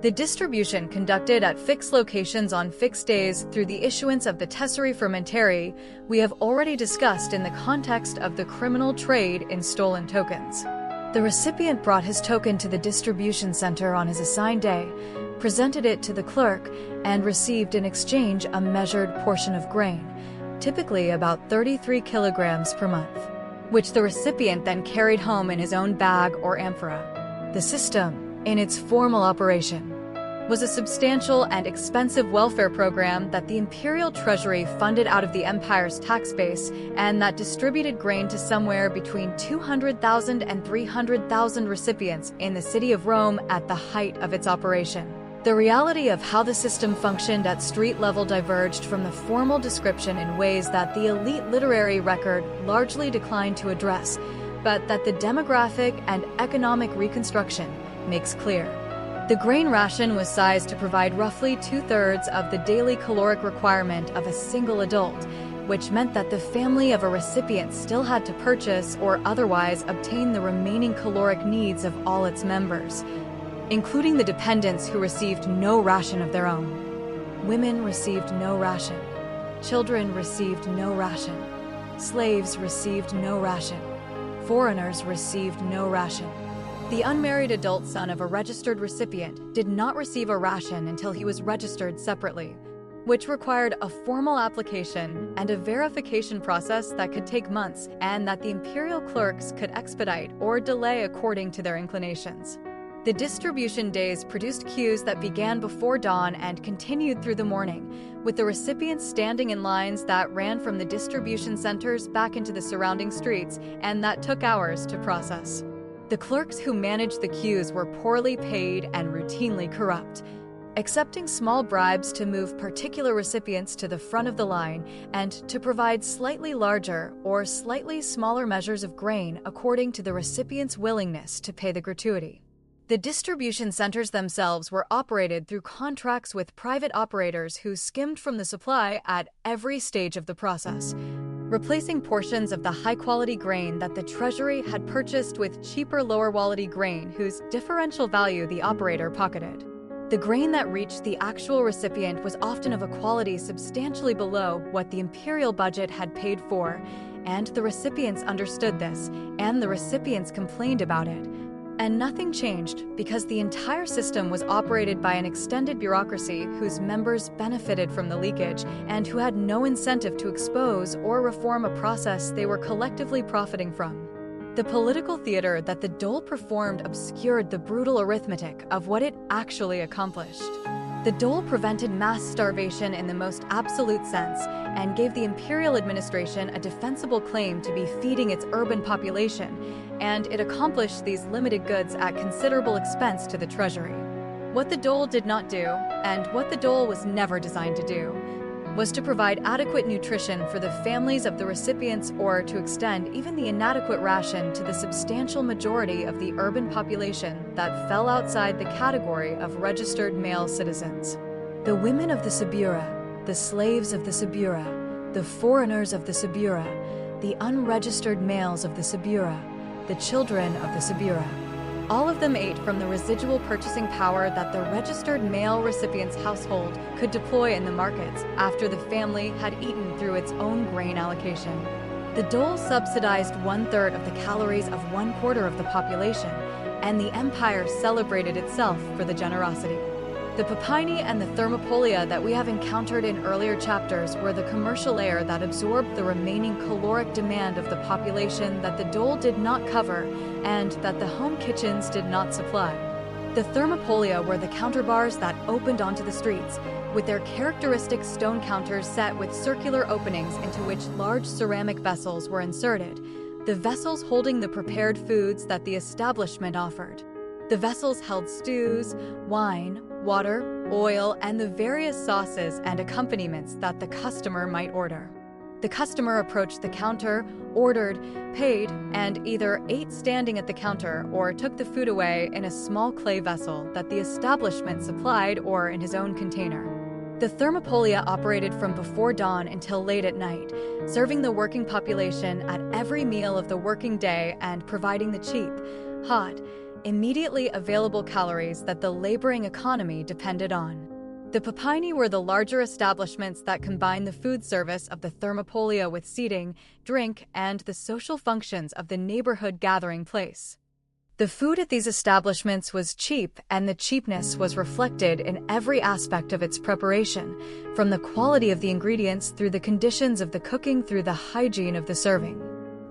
The distribution conducted at fixed locations on fixed days through the issuance of the tesserae fermentarii we have already discussed in the context of the criminal trade in stolen tokens. The recipient brought his token to the distribution center on his assigned day, presented it to the clerk, and received in exchange a measured portion of grain, typically about 33 kilograms per month, which the recipient then carried home in his own bag or amphora. The system, in its formal operation, was a substantial and expensive welfare program that the imperial treasury funded out of the empire's tax base and that distributed grain to somewhere between 200,000 and 300,000 recipients in the city of Rome at the height of its operation. The reality of how the system functioned at street level diverged from the formal description in ways that the elite literary record largely declined to address, but that the demographic and economic reconstruction makes clear. The grain ration was sized to provide roughly 2/3 of the daily caloric requirement of a single adult, which meant that the family of a recipient still had to purchase or otherwise obtain the remaining caloric needs of all its members, including the dependents who received no ration of their own. Women received no ration. Children received no ration. Slaves received no ration. Foreigners received no ration. The unmarried adult son of a registered recipient did not receive a ration until he was registered separately, which required a formal application and a verification process that could take months and that the imperial clerks could expedite or delay according to their inclinations. The distribution days produced queues that began before dawn and continued through the morning, with the recipients standing in lines that ran from the distribution centers back into the surrounding streets and that took hours to process. The clerks who managed the queues were poorly paid and routinely corrupt, accepting small bribes to move particular recipients to the front of the line and to provide slightly larger or slightly smaller measures of grain according to the recipient's willingness to pay the gratuity. The distribution centers themselves were operated through contracts with private operators who skimmed from the supply at every stage of the process, replacing portions of the high-quality grain that the treasury had purchased with cheaper, lower-quality grain whose differential value the operator pocketed. The grain that reached the actual recipient was often of a quality substantially below what the imperial budget had paid for, and the recipients understood this, and the recipients complained about it. And nothing changed because the entire system was operated by an extended bureaucracy whose members benefited from the leakage and who had no incentive to expose or reform a process they were collectively profiting from. The political theater that the dole performed obscured the brutal arithmetic of what it actually accomplished. The dole prevented mass starvation in the most absolute sense and gave the imperial administration a defensible claim to be feeding its urban population, and it accomplished these limited goods at considerable expense to the treasury. What the dole did not do, and what the dole was never designed to do, was to provide adequate nutrition for the families of the recipients or to extend even the inadequate ration to the substantial majority of the urban population that fell outside the category of registered male citizens. The women of the Subura, the slaves of the Subura, the foreigners of the Subura, the unregistered males of the Subura, the children of the Subura. All of them ate from the residual purchasing power that the registered male recipient's household could deploy in the markets after the family had eaten through its own grain allocation. The dole subsidized 1/3 of the calories of 1/4 of the population, and the empire celebrated itself for the generosity. The Palatine and the thermopolia that we have encountered in earlier chapters were the commercial air that absorbed the remaining caloric demand of the population that the dole did not cover and that the home kitchens did not supply. The thermopolia were the counterbars that opened onto the streets, with their characteristic stone counters set with circular openings into which large ceramic vessels were inserted, the vessels holding the prepared foods that the establishment offered. The vessels held stews, wine, water, oil, and the various sauces and accompaniments that the customer might order. The customer approached the counter, ordered, paid, and either ate standing at the counter or took the food away in a small clay vessel that the establishment supplied or in his own container. The thermopolia operated from before dawn until late at night, serving the working population at every meal of the working day and providing the cheap, hot, immediately available calories that the laboring economy depended on. The Palatine were the larger establishments that combined the food service of the thermopolia with seating, drink, and the social functions of the neighborhood gathering place. The food at these establishments was cheap, and the cheapness was reflected in every aspect of its preparation, from the quality of the ingredients through the conditions of the cooking through the hygiene of the serving.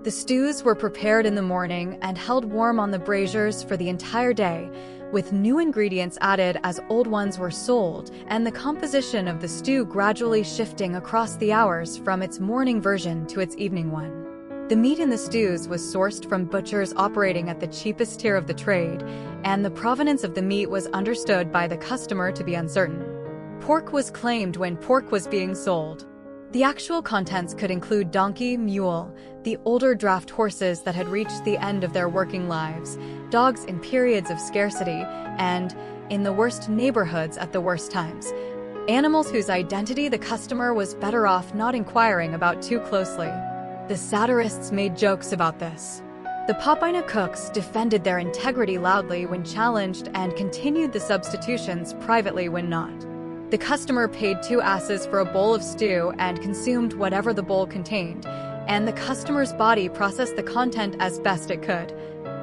The stews were prepared in the morning and held warm on the braziers for the entire day, with new ingredients added as old ones were sold, and the composition of the stew gradually shifting across the hours from its morning version to its evening one. The meat in the stews was sourced from butchers operating at the cheapest tier of the trade, and the provenance of the meat was understood by the customer to be uncertain. Pork was claimed when pork was being sold. The actual contents could include donkey, mule, the older draft horses that had reached the end of their working lives, dogs in periods of scarcity, and, in the worst neighborhoods at the worst times, animals whose identity the customer was better off not inquiring about too closely. The satirists made jokes about this. The Papaina cooks defended their integrity loudly when challenged and continued the substitutions privately when not. The customer paid 2 asses for a bowl of stew and consumed whatever the bowl contained, and the customer's body processed the content as best it could.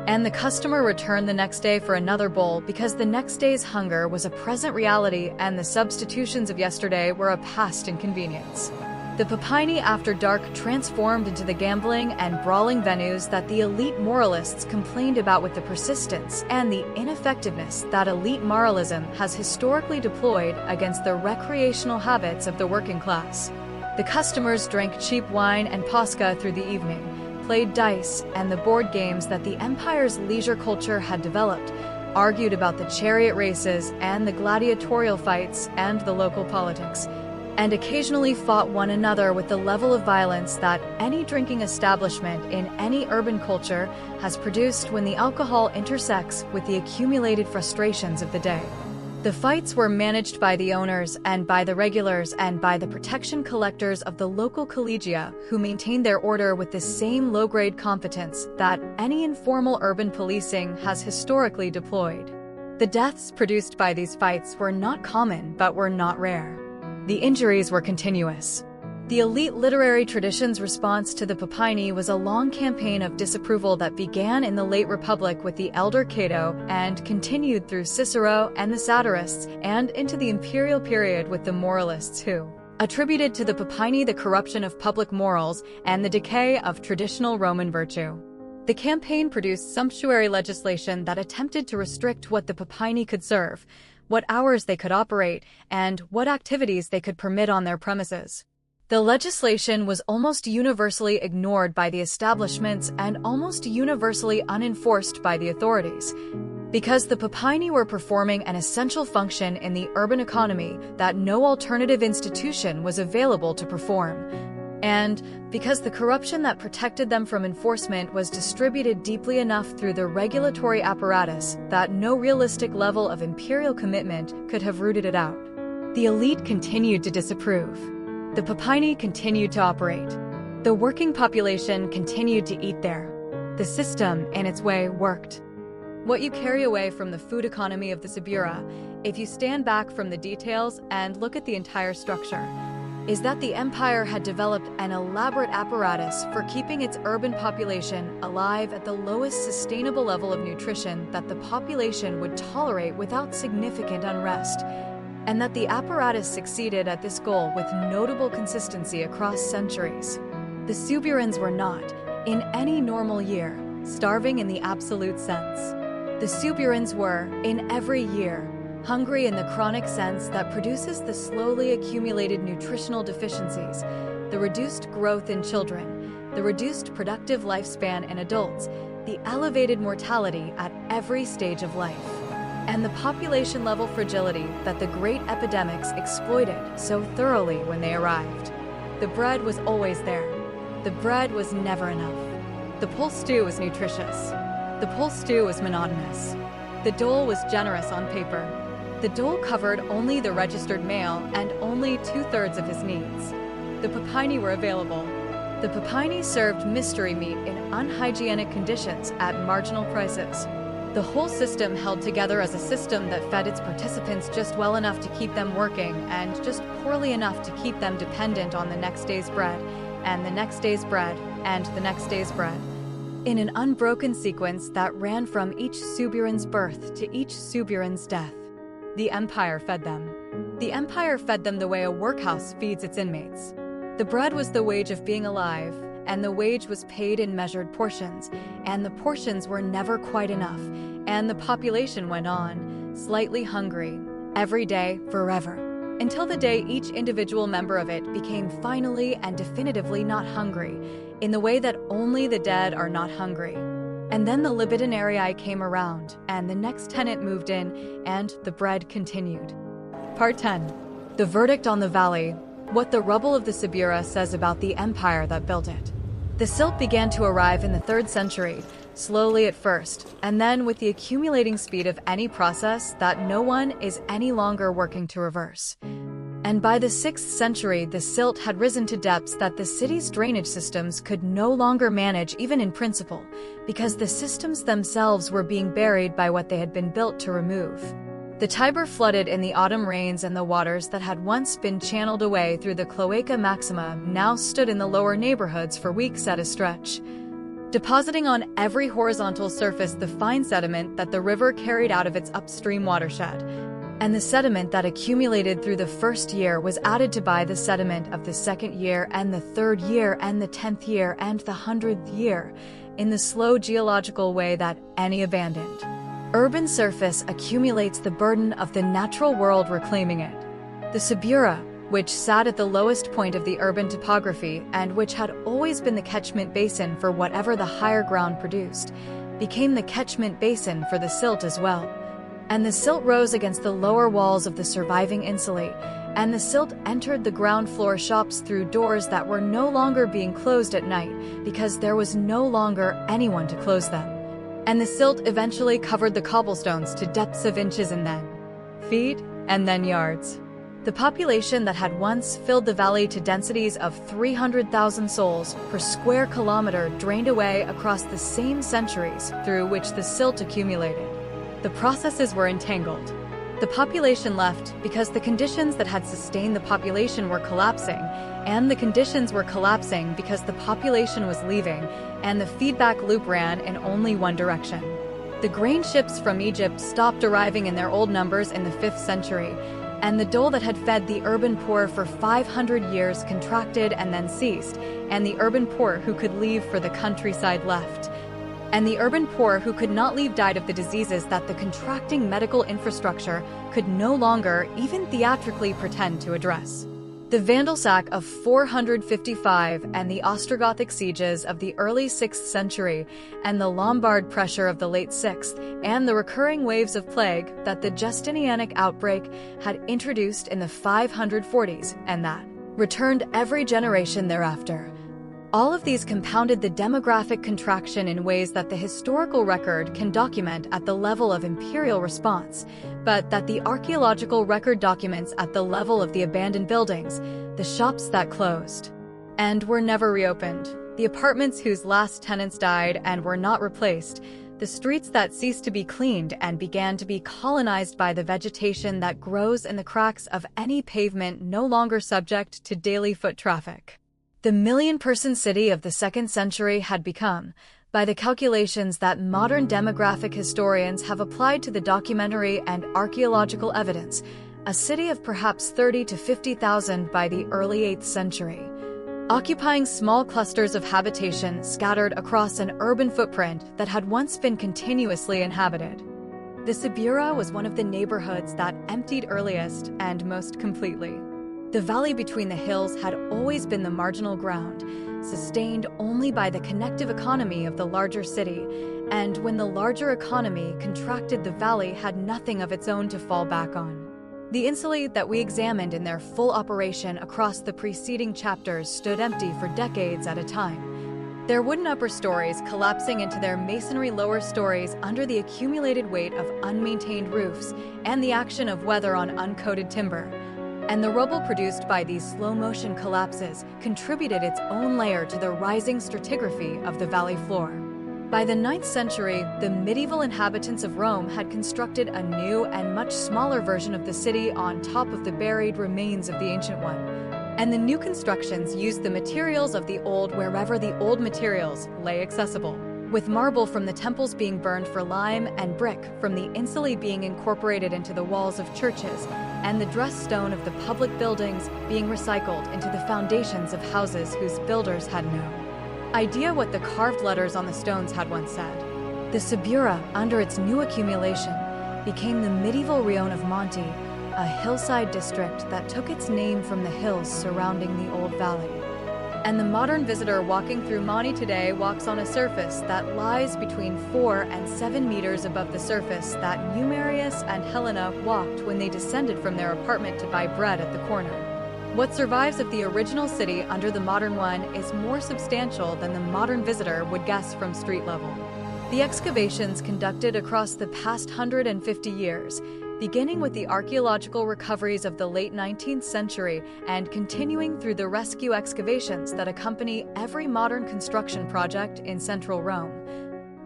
And the customer returned the next day for another bowl because the next day's hunger was a present reality and the substitutions of yesterday were a past inconvenience. The Papaini after dark transformed into the gambling and brawling venues that the elite moralists complained about with the persistence and the ineffectiveness that elite moralism has historically deployed against the recreational habits of the working class. The customers drank cheap wine and posca through the evening, played dice and the board games that the empire's leisure culture had developed, argued about the chariot races and the gladiatorial fights and the local politics, and occasionally fought one another with the level of violence that any drinking establishment in any urban culture has produced when the alcohol intersects with the accumulated frustrations of the day. The fights were managed by the owners and by the regulars and by the protection collectors of the local collegia who maintained their order with the same low-grade competence that any informal urban policing has historically deployed. The deaths produced by these fights were not common but were not rare. The injuries were continuous. The elite literary tradition's response to the Papaini was a long campaign of disapproval that began in the late Republic with the elder Cato and continued through Cicero and the satirists and into the imperial period with the moralists who attributed to the Papaini the corruption of public morals and the decay of traditional Roman virtue. The campaign produced sumptuary legislation that attempted to restrict what the Papaini could serve, what hours they could operate, and what activities they could permit on their premises. The legislation was almost universally ignored by the establishments and almost universally unenforced by the authorities, because the Papaini were performing an essential function in the urban economy that no alternative institution was available to perform, and because the corruption that protected them from enforcement was distributed deeply enough through the regulatory apparatus that no realistic level of imperial commitment could have rooted it out. The elite continued to disapprove. The Papaini continued to operate. The working population continued to eat there. The system, in its way, worked. What you carry away from the food economy of the Subura, if you stand back from the details and look at the entire structure, is that the empire had developed an elaborate apparatus for keeping its urban population alive at the lowest sustainable level of nutrition that the population would tolerate without significant unrest, and that the apparatus succeeded at this goal with notable consistency across centuries. The Suburans were not, in any normal year, starving in the absolute sense. The Suburans were, in every year, hungry in the chronic sense that produces the slowly accumulated nutritional deficiencies, the reduced growth in children, the reduced productive lifespan in adults, the elevated mortality at every stage of life, and the population level fragility that the great epidemics exploited so thoroughly when they arrived. The bread was always there. The bread was never enough. The pulse stew was nutritious. The pulse stew was monotonous. The dole was generous on paper. The dole covered only the registered male and only 2/3 of his needs. The Papaini were available. The Papaini served mystery meat in unhygienic conditions at marginal prices. The whole system held together as a system that fed its participants just well enough to keep them working and just poorly enough to keep them dependent on the next day's bread, and the next day's bread, and the next day's bread, in an unbroken sequence that ran from each Suburan's birth to each Suburan's death. The empire fed them. The empire fed them the way a workhouse feeds its inmates. The bread was the wage of being alive, and the wage was paid in measured portions, and the portions were never quite enough, and the population went on, slightly hungry, every day, forever, until the day each individual member of it became finally and definitively not hungry, in the way that only the dead are not hungry. And then the libidinarii came around, and the next tenant moved in, and the bread continued. Part 10. The verdict on the valley. What the rubble of the Subura says about the empire that built it. The silt began to arrive in the 3rd century, slowly at first, and then with the accumulating speed of any process that no one is any longer working to reverse. And by the 6th century, the silt had risen to depths that the city's drainage systems could no longer manage even in principle, because the systems themselves were being buried by what they had been built to remove. The Tiber flooded in the autumn rains, and the waters that had once been channeled away through the Cloaca Maxima now stood in the lower neighborhoods for weeks at a stretch, depositing on every horizontal surface the fine sediment that the river carried out of its upstream watershed. And the sediment that accumulated through the 1st year was added to by the sediment of the 2nd year and the 3rd year and the 10th year and the 100th year, in the slow geological way that any abandoned urban surface accumulates the burden of the natural world reclaiming it. The Subura, which sat at the lowest point of the urban topography and which had always been the catchment basin for whatever the higher ground produced, became the catchment basin for the silt as well. And the silt rose against the lower walls of the surviving insulae, and the silt entered the ground floor shops through doors that were no longer being closed at night because there was no longer anyone to close them. And the silt eventually covered the cobblestones to depths of inches and then feet and then yards. The population that had once filled the valley to densities of 300,000 souls per square kilometer drained away across the same centuries through which the silt accumulated. The processes were entangled. The population left because the conditions that had sustained the population were collapsing, and the conditions were collapsing because the population was leaving, and the feedback loop ran in only one direction. The grain ships from Egypt stopped arriving in their old numbers in the 5th century, and the dole that had fed the urban poor for 500 years contracted and then ceased, and the urban poor who could leave for the countryside left. And the urban poor who could not leave died of the diseases that the contracting medical infrastructure could no longer, even theatrically, pretend to address. The Vandal sack of 455 and the Ostrogothic sieges of the early 6th century and the Lombard pressure of the late 6th and the recurring waves of plague that the Justinianic outbreak had introduced in the 540s and that returned every generation thereafter. All of these compounded the demographic contraction in ways that the historical record can document at the level of imperial response, but that the archaeological record documents at the level of the abandoned buildings, the shops that closed and were never reopened, the apartments whose last tenants died and were not replaced, the streets that ceased to be cleaned and began to be colonized by the vegetation that grows in the cracks of any pavement no longer subject to daily foot traffic. The million-person city of the 2nd century had become, by the calculations that modern demographic historians have applied to the documentary and archaeological evidence, a city of perhaps 30 to 50,000 by the early 8th century, occupying small clusters of habitation scattered across an urban footprint that had once been continuously inhabited. The Subura was one of the neighborhoods that emptied earliest and most completely. The valley between the hills had always been the marginal ground, sustained only by the connective economy of the larger city, and when the larger economy contracted, the valley had nothing of its own to fall back on. The insulae that we examined in their full operation across the preceding chapters stood empty for decades at a time, their wooden upper stories collapsing into their masonry lower stories under the accumulated weight of unmaintained roofs and the action of weather on uncoated timber. And the rubble produced by these slow-motion collapses contributed its own layer to the rising stratigraphy of the valley floor. By the 9th century, the medieval inhabitants of Rome had constructed a new and much smaller version of the city on top of the buried remains of the ancient one. And the new constructions used the materials of the old wherever the old materials lay accessible, with marble from the temples being burned for lime and brick from the insulae being incorporated into the walls of churches, and the dressed stone of the public buildings being recycled into the foundations of houses whose builders had no idea what the carved letters on the stones had once said. The Subura, under its new accumulation, became the medieval Rione of Monte, a hillside district that took its name from the hills surrounding the old valley. And the modern visitor walking through Monte today walks on a surface that lies between 4 and 7 meters above the surface that Numerius and Helena walked when they descended from their apartment to buy bread at the corner. What survives of the original city under the modern one is more substantial than the modern visitor would guess from street level. The excavations conducted across the past 150 years, beginning with the archaeological recoveries of the late 19th century and continuing through the rescue excavations that accompany every modern construction project in central Rome,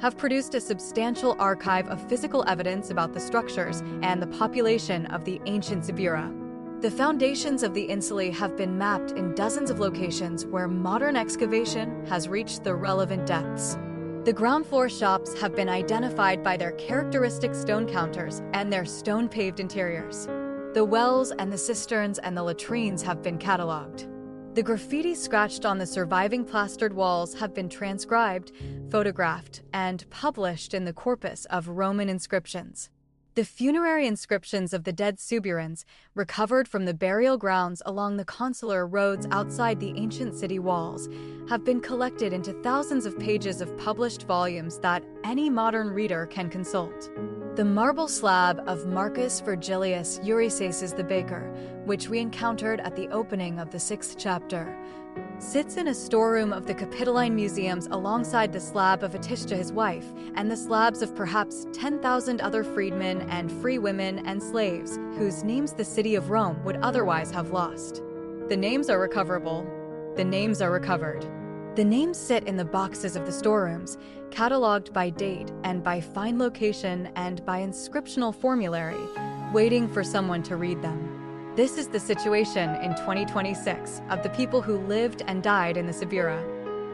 have produced a substantial archive of physical evidence about the structures and the population of the ancient Subura. The foundations of the insulae have been mapped in dozens of locations where modern excavation has reached the relevant depths. The ground floor shops have been identified by their characteristic stone counters and their stone-paved interiors. The wells and the cisterns and the latrines have been catalogued. The graffiti scratched on the surviving plastered walls have been transcribed, photographed, and published in the corpus of Roman inscriptions. The funerary inscriptions of the dead Suburans, recovered from the burial grounds along the consular roads outside the ancient city walls, have been collected into thousands of pages of published volumes that any modern reader can consult. The marble slab of Marcus Virgilius Eurysaces the baker, which we encountered at the opening of the 6th chapter, sits in a storeroom of the Capitoline museums alongside the slab of Atishta his wife and the slabs of perhaps 10,000 other freedmen and free women and slaves whose names the city of Rome would otherwise have lost. The names are recoverable. The names are recovered. The names sit in the boxes of the storerooms, catalogued by date and by fine location and by inscriptional formulary, waiting for someone to read them. This is the situation in 2026 of the people who lived and died in the Subura.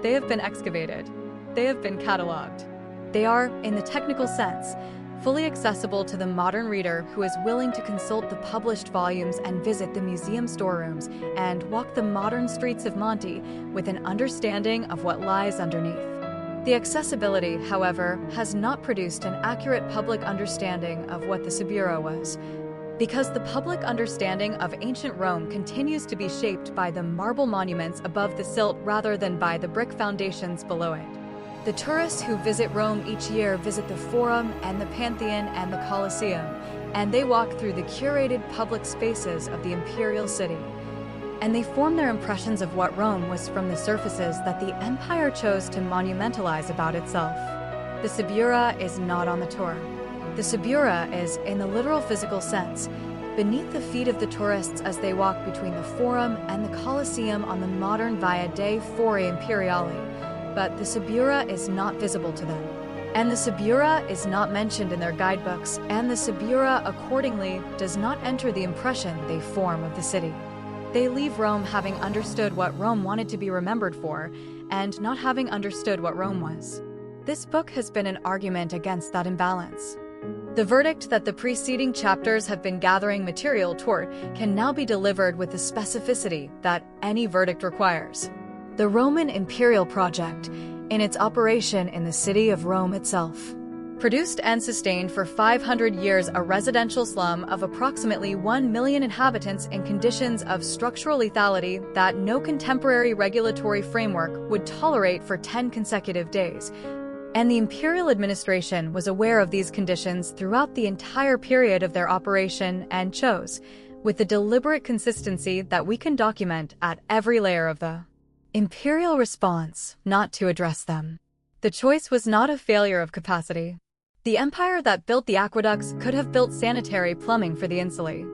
They have been excavated. They have been catalogued. They are, in the technical sense, fully accessible to the modern reader who is willing to consult the published volumes and visit the museum storerooms and walk the modern streets of Monte with an understanding of what lies underneath. The accessibility, however, has not produced an accurate public understanding of what the Subura was, because the public understanding of ancient Rome continues to be shaped by the marble monuments above the silt rather than by the brick foundations below it. The tourists who visit Rome each year visit the Forum and the Pantheon and the Colosseum, and they walk through the curated public spaces of the imperial city. And they form their impressions of what Rome was from the surfaces that the empire chose to monumentalize about itself. The Subura is not on the tour. The Subura is, in the literal physical sense, beneath the feet of the tourists as they walk between the Forum and the Colosseum on the modern Via dei Fori Imperiali, but the Subura is not visible to them. And the Subura is not mentioned in their guidebooks, and the Subura, accordingly, does not enter the impression they form of the city. They leave Rome having understood what Rome wanted to be remembered for, and not having understood what Rome was. This book has been an argument against that imbalance. The verdict that the preceding chapters have been gathering material toward can now be delivered with the specificity that any verdict requires. The Roman Imperial Project, in its operation in the city of Rome itself, produced and sustained for 500 years a residential slum of approximately 1 million inhabitants in conditions of structural lethality that no contemporary regulatory framework would tolerate for 10 consecutive days. And the imperial administration was aware of these conditions throughout the entire period of their operation and chose, with the deliberate consistency that we can document at every layer of the imperial response, not to address them. The choice was not a failure of capacity. The empire that built the aqueducts could have built sanitary plumbing for the insulae.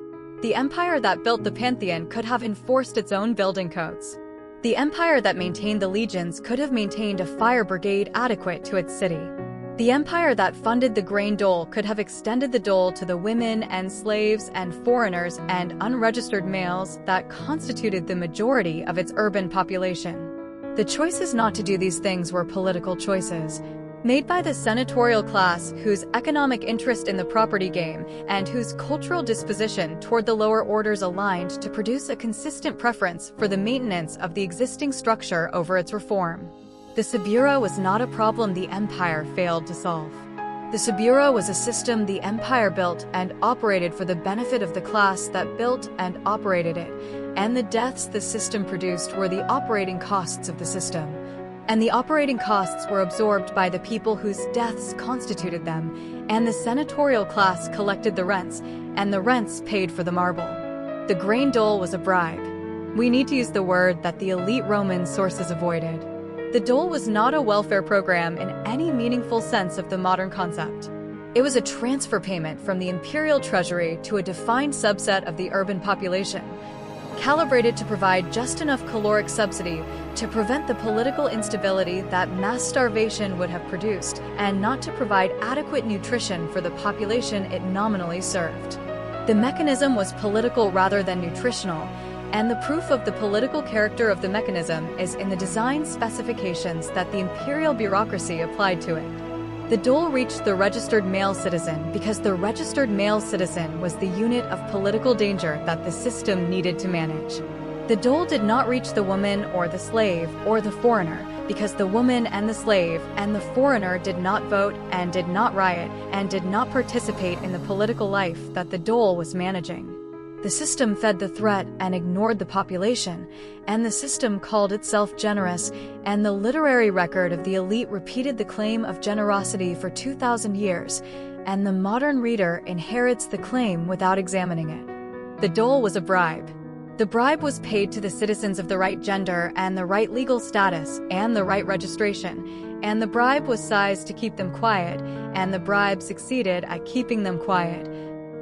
The empire that built the Pantheon could have enforced its own building codes. The empire that maintained the legions could have maintained a fire brigade adequate to its city. The empire that funded the grain dole could have extended the dole to the women and slaves and foreigners and unregistered males that constituted the majority of its urban population. The choices not to do these things were political choices, made by the senatorial class whose economic interest in the property game and whose cultural disposition toward the lower orders aligned to produce a consistent preference for the maintenance of the existing structure over its reform. The Subura was not a problem the empire failed to solve. The Subura was a system the empire built and operated for the benefit of the class that built and operated it, and the deaths the system produced were the operating costs of the system. And the operating costs were absorbed by the people whose deaths constituted them, and the senatorial class collected the rents, and the rents paid for the marble. The grain dole was a bribe. We need to use the word that the elite Roman sources avoided. The dole was not a welfare program in any meaningful sense of the modern concept. It was a transfer payment from the imperial treasury to a defined subset of the urban population, calibrated to provide just enough caloric subsidy to prevent the political instability that mass starvation would have produced, and not to provide adequate nutrition for the population it nominally served. The mechanism was political rather than nutritional, and the proof of the political character of the mechanism is in the design specifications that the imperial bureaucracy applied to it. The dole reached the registered male citizen because the registered male citizen was the unit of political danger that the system needed to manage. The dole did not reach the woman or the slave or the foreigner because the woman and the slave and the foreigner did not vote and did not riot and did not participate in the political life that the dole was managing. The system fed the threat and ignored the population, and the system called itself generous, and the literary record of the elite repeated the claim of generosity for 2,000 years, and the modern reader inherits the claim without examining it. The dole was a bribe. The bribe was paid to the citizens of the right gender and the right legal status and the right registration, and the bribe was sized to keep them quiet, and the bribe succeeded at keeping them quiet.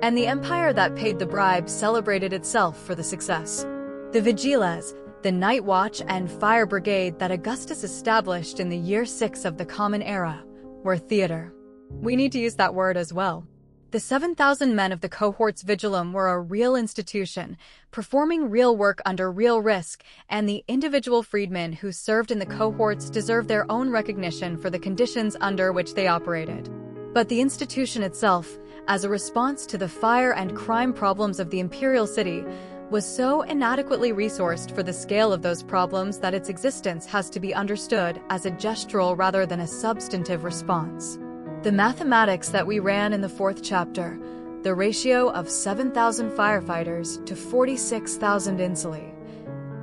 And the empire that paid the bribe celebrated itself for the success. The vigiles, the night watch and fire brigade that Augustus established in the year 6 of the Common Era, were theater. We need to use that word as well. The 7,000 men of the cohort's vigilum were a real institution, performing real work under real risk, and the individual freedmen who served in the cohorts deserved their own recognition for the conditions under which they operated. But the institution itself, as a response to the fire and crime problems of the imperial city, was so inadequately resourced for the scale of those problems that its existence has to be understood as a gestural rather than a substantive response. The mathematics that we ran in the 4th chapter, the ratio of 7,000 firefighters to 46,000 insuli,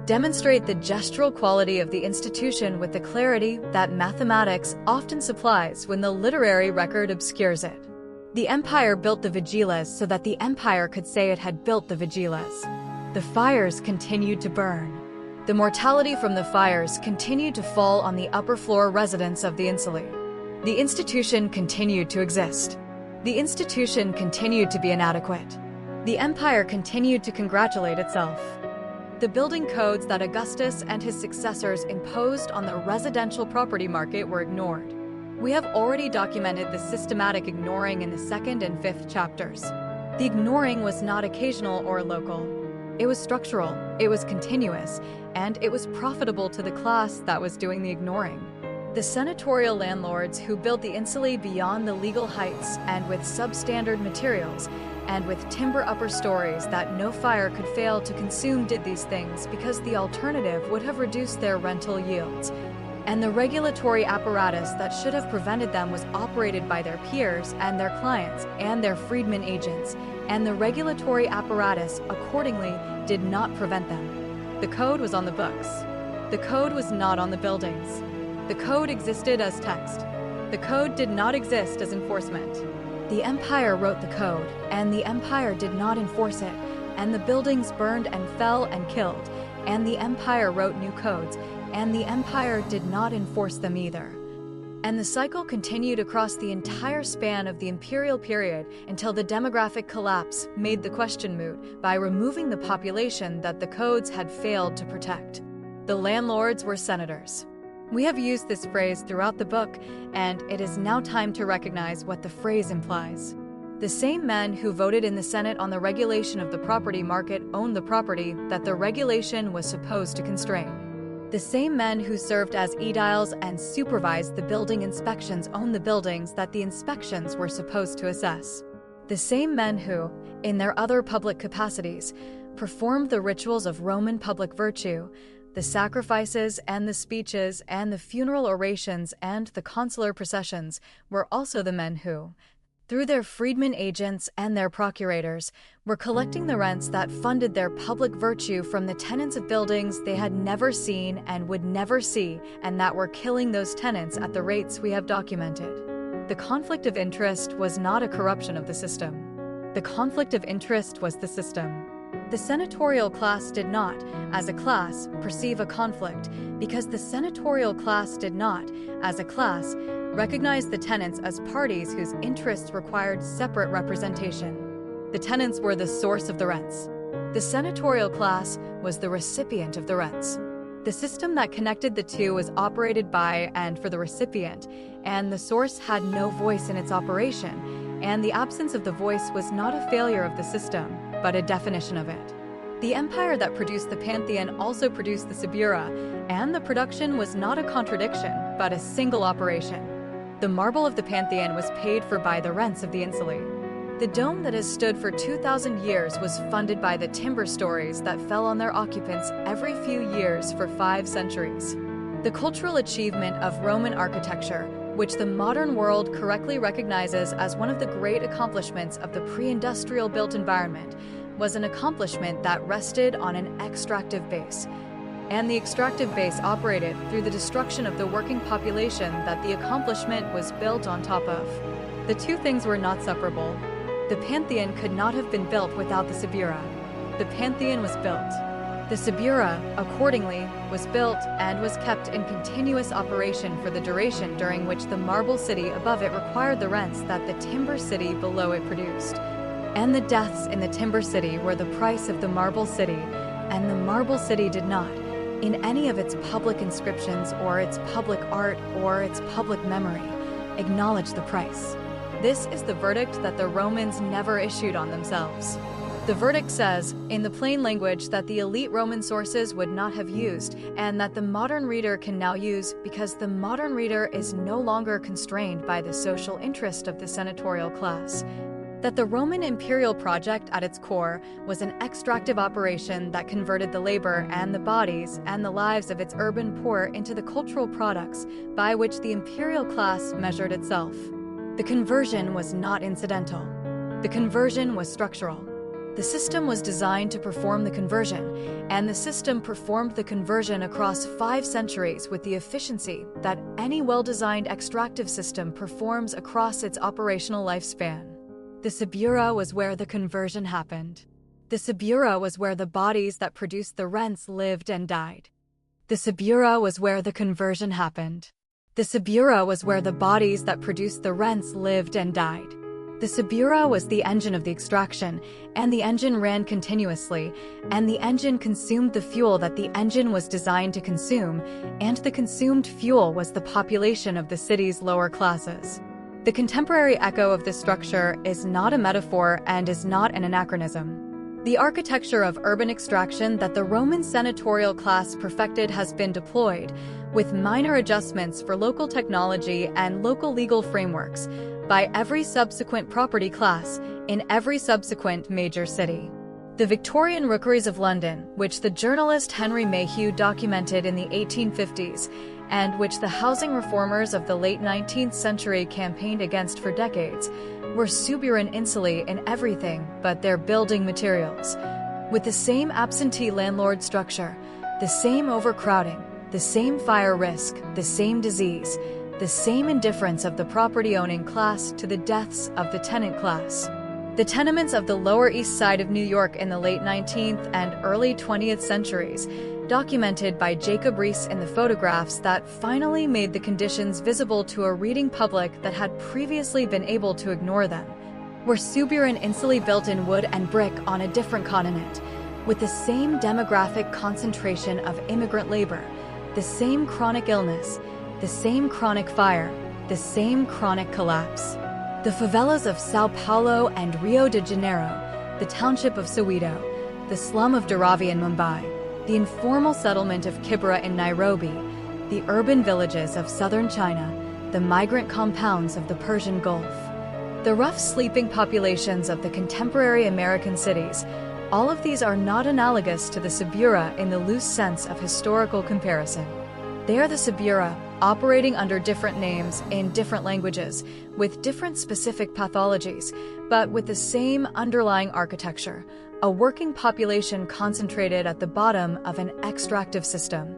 demonstrate the gestural quality of the institution with the clarity that mathematics often supplies when the literary record obscures it. The empire built the vigiles so that the empire could say it had built the vigiles. The fires continued to burn. The mortality from the fires continued to fall on the upper floor residents of the insuli. The institution continued to exist. The institution continued to be inadequate. The empire continued to congratulate itself. The building codes that Augustus and his successors imposed on the residential property market were ignored. We have already documented the systematic ignoring in the 2nd and 5th chapters. The ignoring was not occasional or local. It was structural, it was continuous, and it was profitable to the class that was doing the ignoring. The senatorial landlords who built the insuli beyond the legal heights and with substandard materials, and with timber upper stories that no fire could fail to consume did these things because the alternative would have reduced their rental yields. And the regulatory apparatus that should have prevented them was operated by their peers and their clients and their freedmen agents, and the regulatory apparatus accordingly did not prevent them. The code was on the books. The code was not on the buildings. The code existed as text. The code did not exist as enforcement. The empire wrote the code, and the empire did not enforce it, and the buildings burned and fell and killed, and the empire wrote new codes, and the empire did not enforce them either. And the cycle continued across the entire span of the imperial period until the demographic collapse made the question moot by removing the population that the codes had failed to protect. The landlords were senators. We have used this phrase throughout the book, and it is now time to recognize what the phrase implies. The same men who voted in the Senate on the regulation of the property market owned the property that the regulation was supposed to constrain. The same men who served as aediles and supervised the building inspections owned the buildings that the inspections were supposed to assess. The same men who, in their other public capacities, performed the rituals of Roman public virtue, The sacrifices and the speeches and the funeral orations and the consular processions were also the men who, through their freedmen agents and their procurators, were collecting the rents that funded their public virtue from the tenants of buildings they had never seen and would never see, and that were killing those tenants at the rates we have documented. The conflict of interest was not a corruption of the system. The conflict of interest was the system. The senatorial class did not, as a class, perceive a conflict, because the senatorial class did not, as a class, recognize the tenants as parties whose interests required separate representation. The tenants were the source of the rents. The senatorial class was the recipient of the rents. The system that connected the two was operated by and for the recipient, and the source had no voice in its operation, and the absence of the voice was not a failure of the system, but a definition of it. The empire that produced the Pantheon also produced the Subura, and the production was not a contradiction, but a single operation. The marble of the Pantheon was paid for by the rents of the insulae. The dome that has stood for 2,000 years was funded by the timber stories that fell on their occupants every few years for 5 centuries. The cultural achievement of Roman architecture, which the modern world correctly recognizes as one of the great accomplishments of the pre-industrial built environment, was an accomplishment that rested on an extractive base. And the extractive base operated through the destruction of the working population that the accomplishment was built on top of. The two things were not separable. The Pantheon could not have been built without the Subura. The Pantheon was built. The Subura, accordingly, was built and was kept in continuous operation for the duration during which the marble city above it required the rents that the timber city below it produced. And the deaths in the timber city were the price of the marble city, and the marble city did not, in any of its public inscriptions or its public art or its public memory, acknowledge the price. This is the verdict that the Romans never issued on themselves. The verdict says, in the plain language, that the elite Roman sources would not have used, and that the modern reader can now use because the modern reader is no longer constrained by the social interest of the senatorial class. That the Roman imperial project at its core was an extractive operation that converted the labor and the bodies and the lives of its urban poor into the cultural products by which the imperial class measured itself. The conversion was not incidental. The conversion was structural. The system was designed to perform the conversion, and the system performed the conversion across 5 centuries with the efficiency that any well-designed extractive system performs across its operational lifespan. The Subura was where the conversion happened. The Subura was where the bodies that produced the rents lived and died. The Subura was where the conversion happened. The Subura was where the bodies that produced the rents lived and died. The Subura was the engine of the extraction, and the engine ran continuously, and the engine consumed the fuel that the engine was designed to consume, and the consumed fuel was the population of the city's lower classes. The contemporary echo of this structure is not a metaphor and is not an anachronism. The architecture of urban extraction that the Roman senatorial class perfected has been deployed, with minor adjustments for local technology and local legal frameworks, by every subsequent property class in every subsequent major city. The Victorian rookeries of London, which the journalist Henry Mayhew documented in the 1850s, and which the housing reformers of the late 19th century campaigned against for decades, were Suburan insulae in everything but their building materials. With the same absentee landlord structure, the same overcrowding, the same fire risk, the same disease, the same indifference of the property-owning class to the deaths of the tenant class. The tenements of the Lower East Side of New York in the late 19th and early 20th centuries, documented by Jacob Riis in the photographs that finally made the conditions visible to a reading public that had previously been able to ignore them, were Suburan insulae built in wood and brick on a different continent, with the same demographic concentration of immigrant labor, the same chronic illness, the same chronic fire, the same chronic collapse. The favelas of Sao Paulo and Rio de Janeiro, the township of Soweto, the slum of Dharavi in Mumbai, the informal settlement of Kibera in Nairobi, the urban villages of southern China, the migrant compounds of the Persian Gulf. The rough sleeping populations of the contemporary American cities, All of these are not analogous to the Subura in the loose sense of historical comparison. They are the Subura, operating under different names in different languages, with different specific pathologies, but with the same underlying architecture, a working population concentrated at the bottom of an extractive system,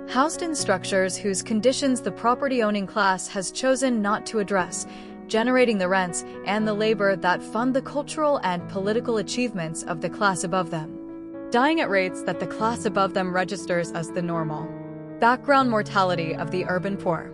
housed in structures whose conditions the property-owning class has chosen not to address, generating the rents and the labor that fund the cultural and political achievements of the class above them, dying at rates that the class above them registers as the normal. Background mortality of the urban poor.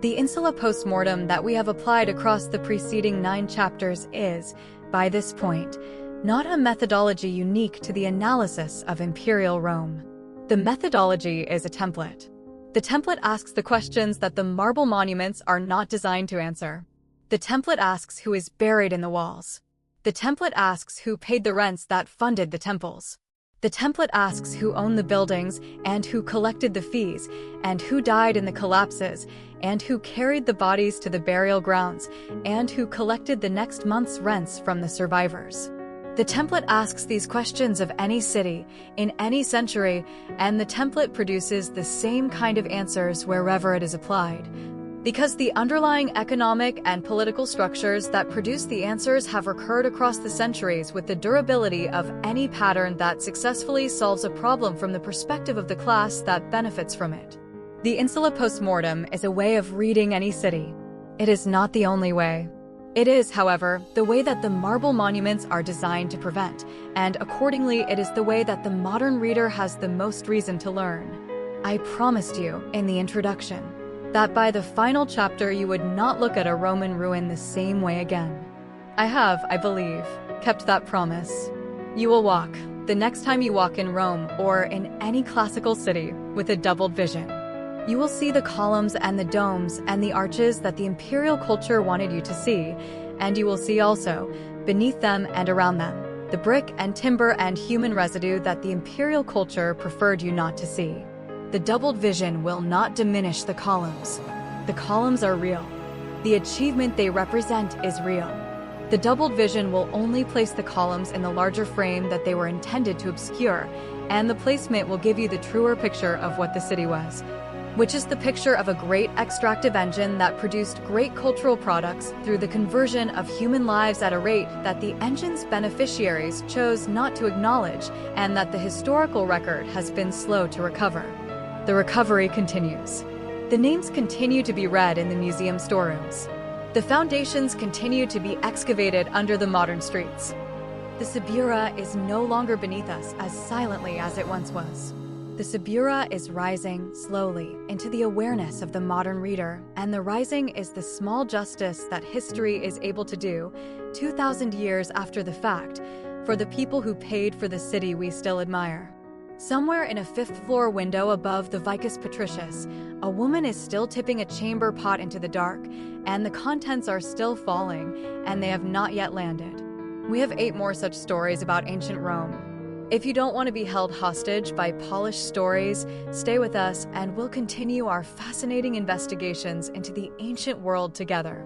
The insula postmortem that we have applied across the preceding 9 chapters is, by this point, not a methodology unique to the analysis of imperial Rome. The methodology is a template. The template asks the questions that the marble monuments are not designed to answer. The template asks who is buried in the walls. The template asks who paid the rents that funded the temples. The template asks who owned the buildings and who collected the fees, and who died in the collapses, and who carried the bodies to the burial grounds, and who collected the next month's rents from the survivors. The template asks these questions of any city, in any century, and the template produces the same kind of answers wherever it is applied. Because the underlying economic and political structures that produce the answers have recurred across the centuries with the durability of any pattern that successfully solves a problem from the perspective of the class that benefits from it. The insula postmortem is a way of reading any city. It is not the only way. It is, however, the way that the marble monuments are designed to prevent, and accordingly it is the way that the modern reader has the most reason to learn. I promised you, in the introduction, that by the final chapter you would not look at a Roman ruin the same way again. I have, I believe, kept that promise. You will walk, the next time you walk in Rome or in any classical city, with a doubled vision. You will see the columns and the domes and the arches that the imperial culture wanted you to see, and you will see also, beneath them and around them, the brick and timber and human residue that the imperial culture preferred you not to see. The doubled vision will not diminish the columns. The columns are real. The achievement they represent is real. The doubled vision will only place the columns in the larger frame that they were intended to obscure, and the placement will give you the truer picture of what the city was, which is the picture of a great extractive engine that produced great cultural products through the conversion of human lives at a rate that the engine's beneficiaries chose not to acknowledge, and that the historical record has been slow to recover. The recovery continues. The names continue to be read in the museum storerooms. The foundations continue to be excavated under the modern streets. The Subura is no longer beneath us as silently as it once was. The Subura is rising slowly into the awareness of the modern reader, and the rising is the small justice that history is able to do, 2,000 years after the fact, for the people who paid for the city we still admire. Somewhere in a 5th-floor window above the Vicus Patricius, a woman is still tipping a chamber pot into the dark, and the contents are still falling, and they have not yet landed. We have 8 more such stories about ancient Rome. If you don't want to be held hostage by polished stories, stay with us and we'll continue our fascinating investigations into the ancient world together.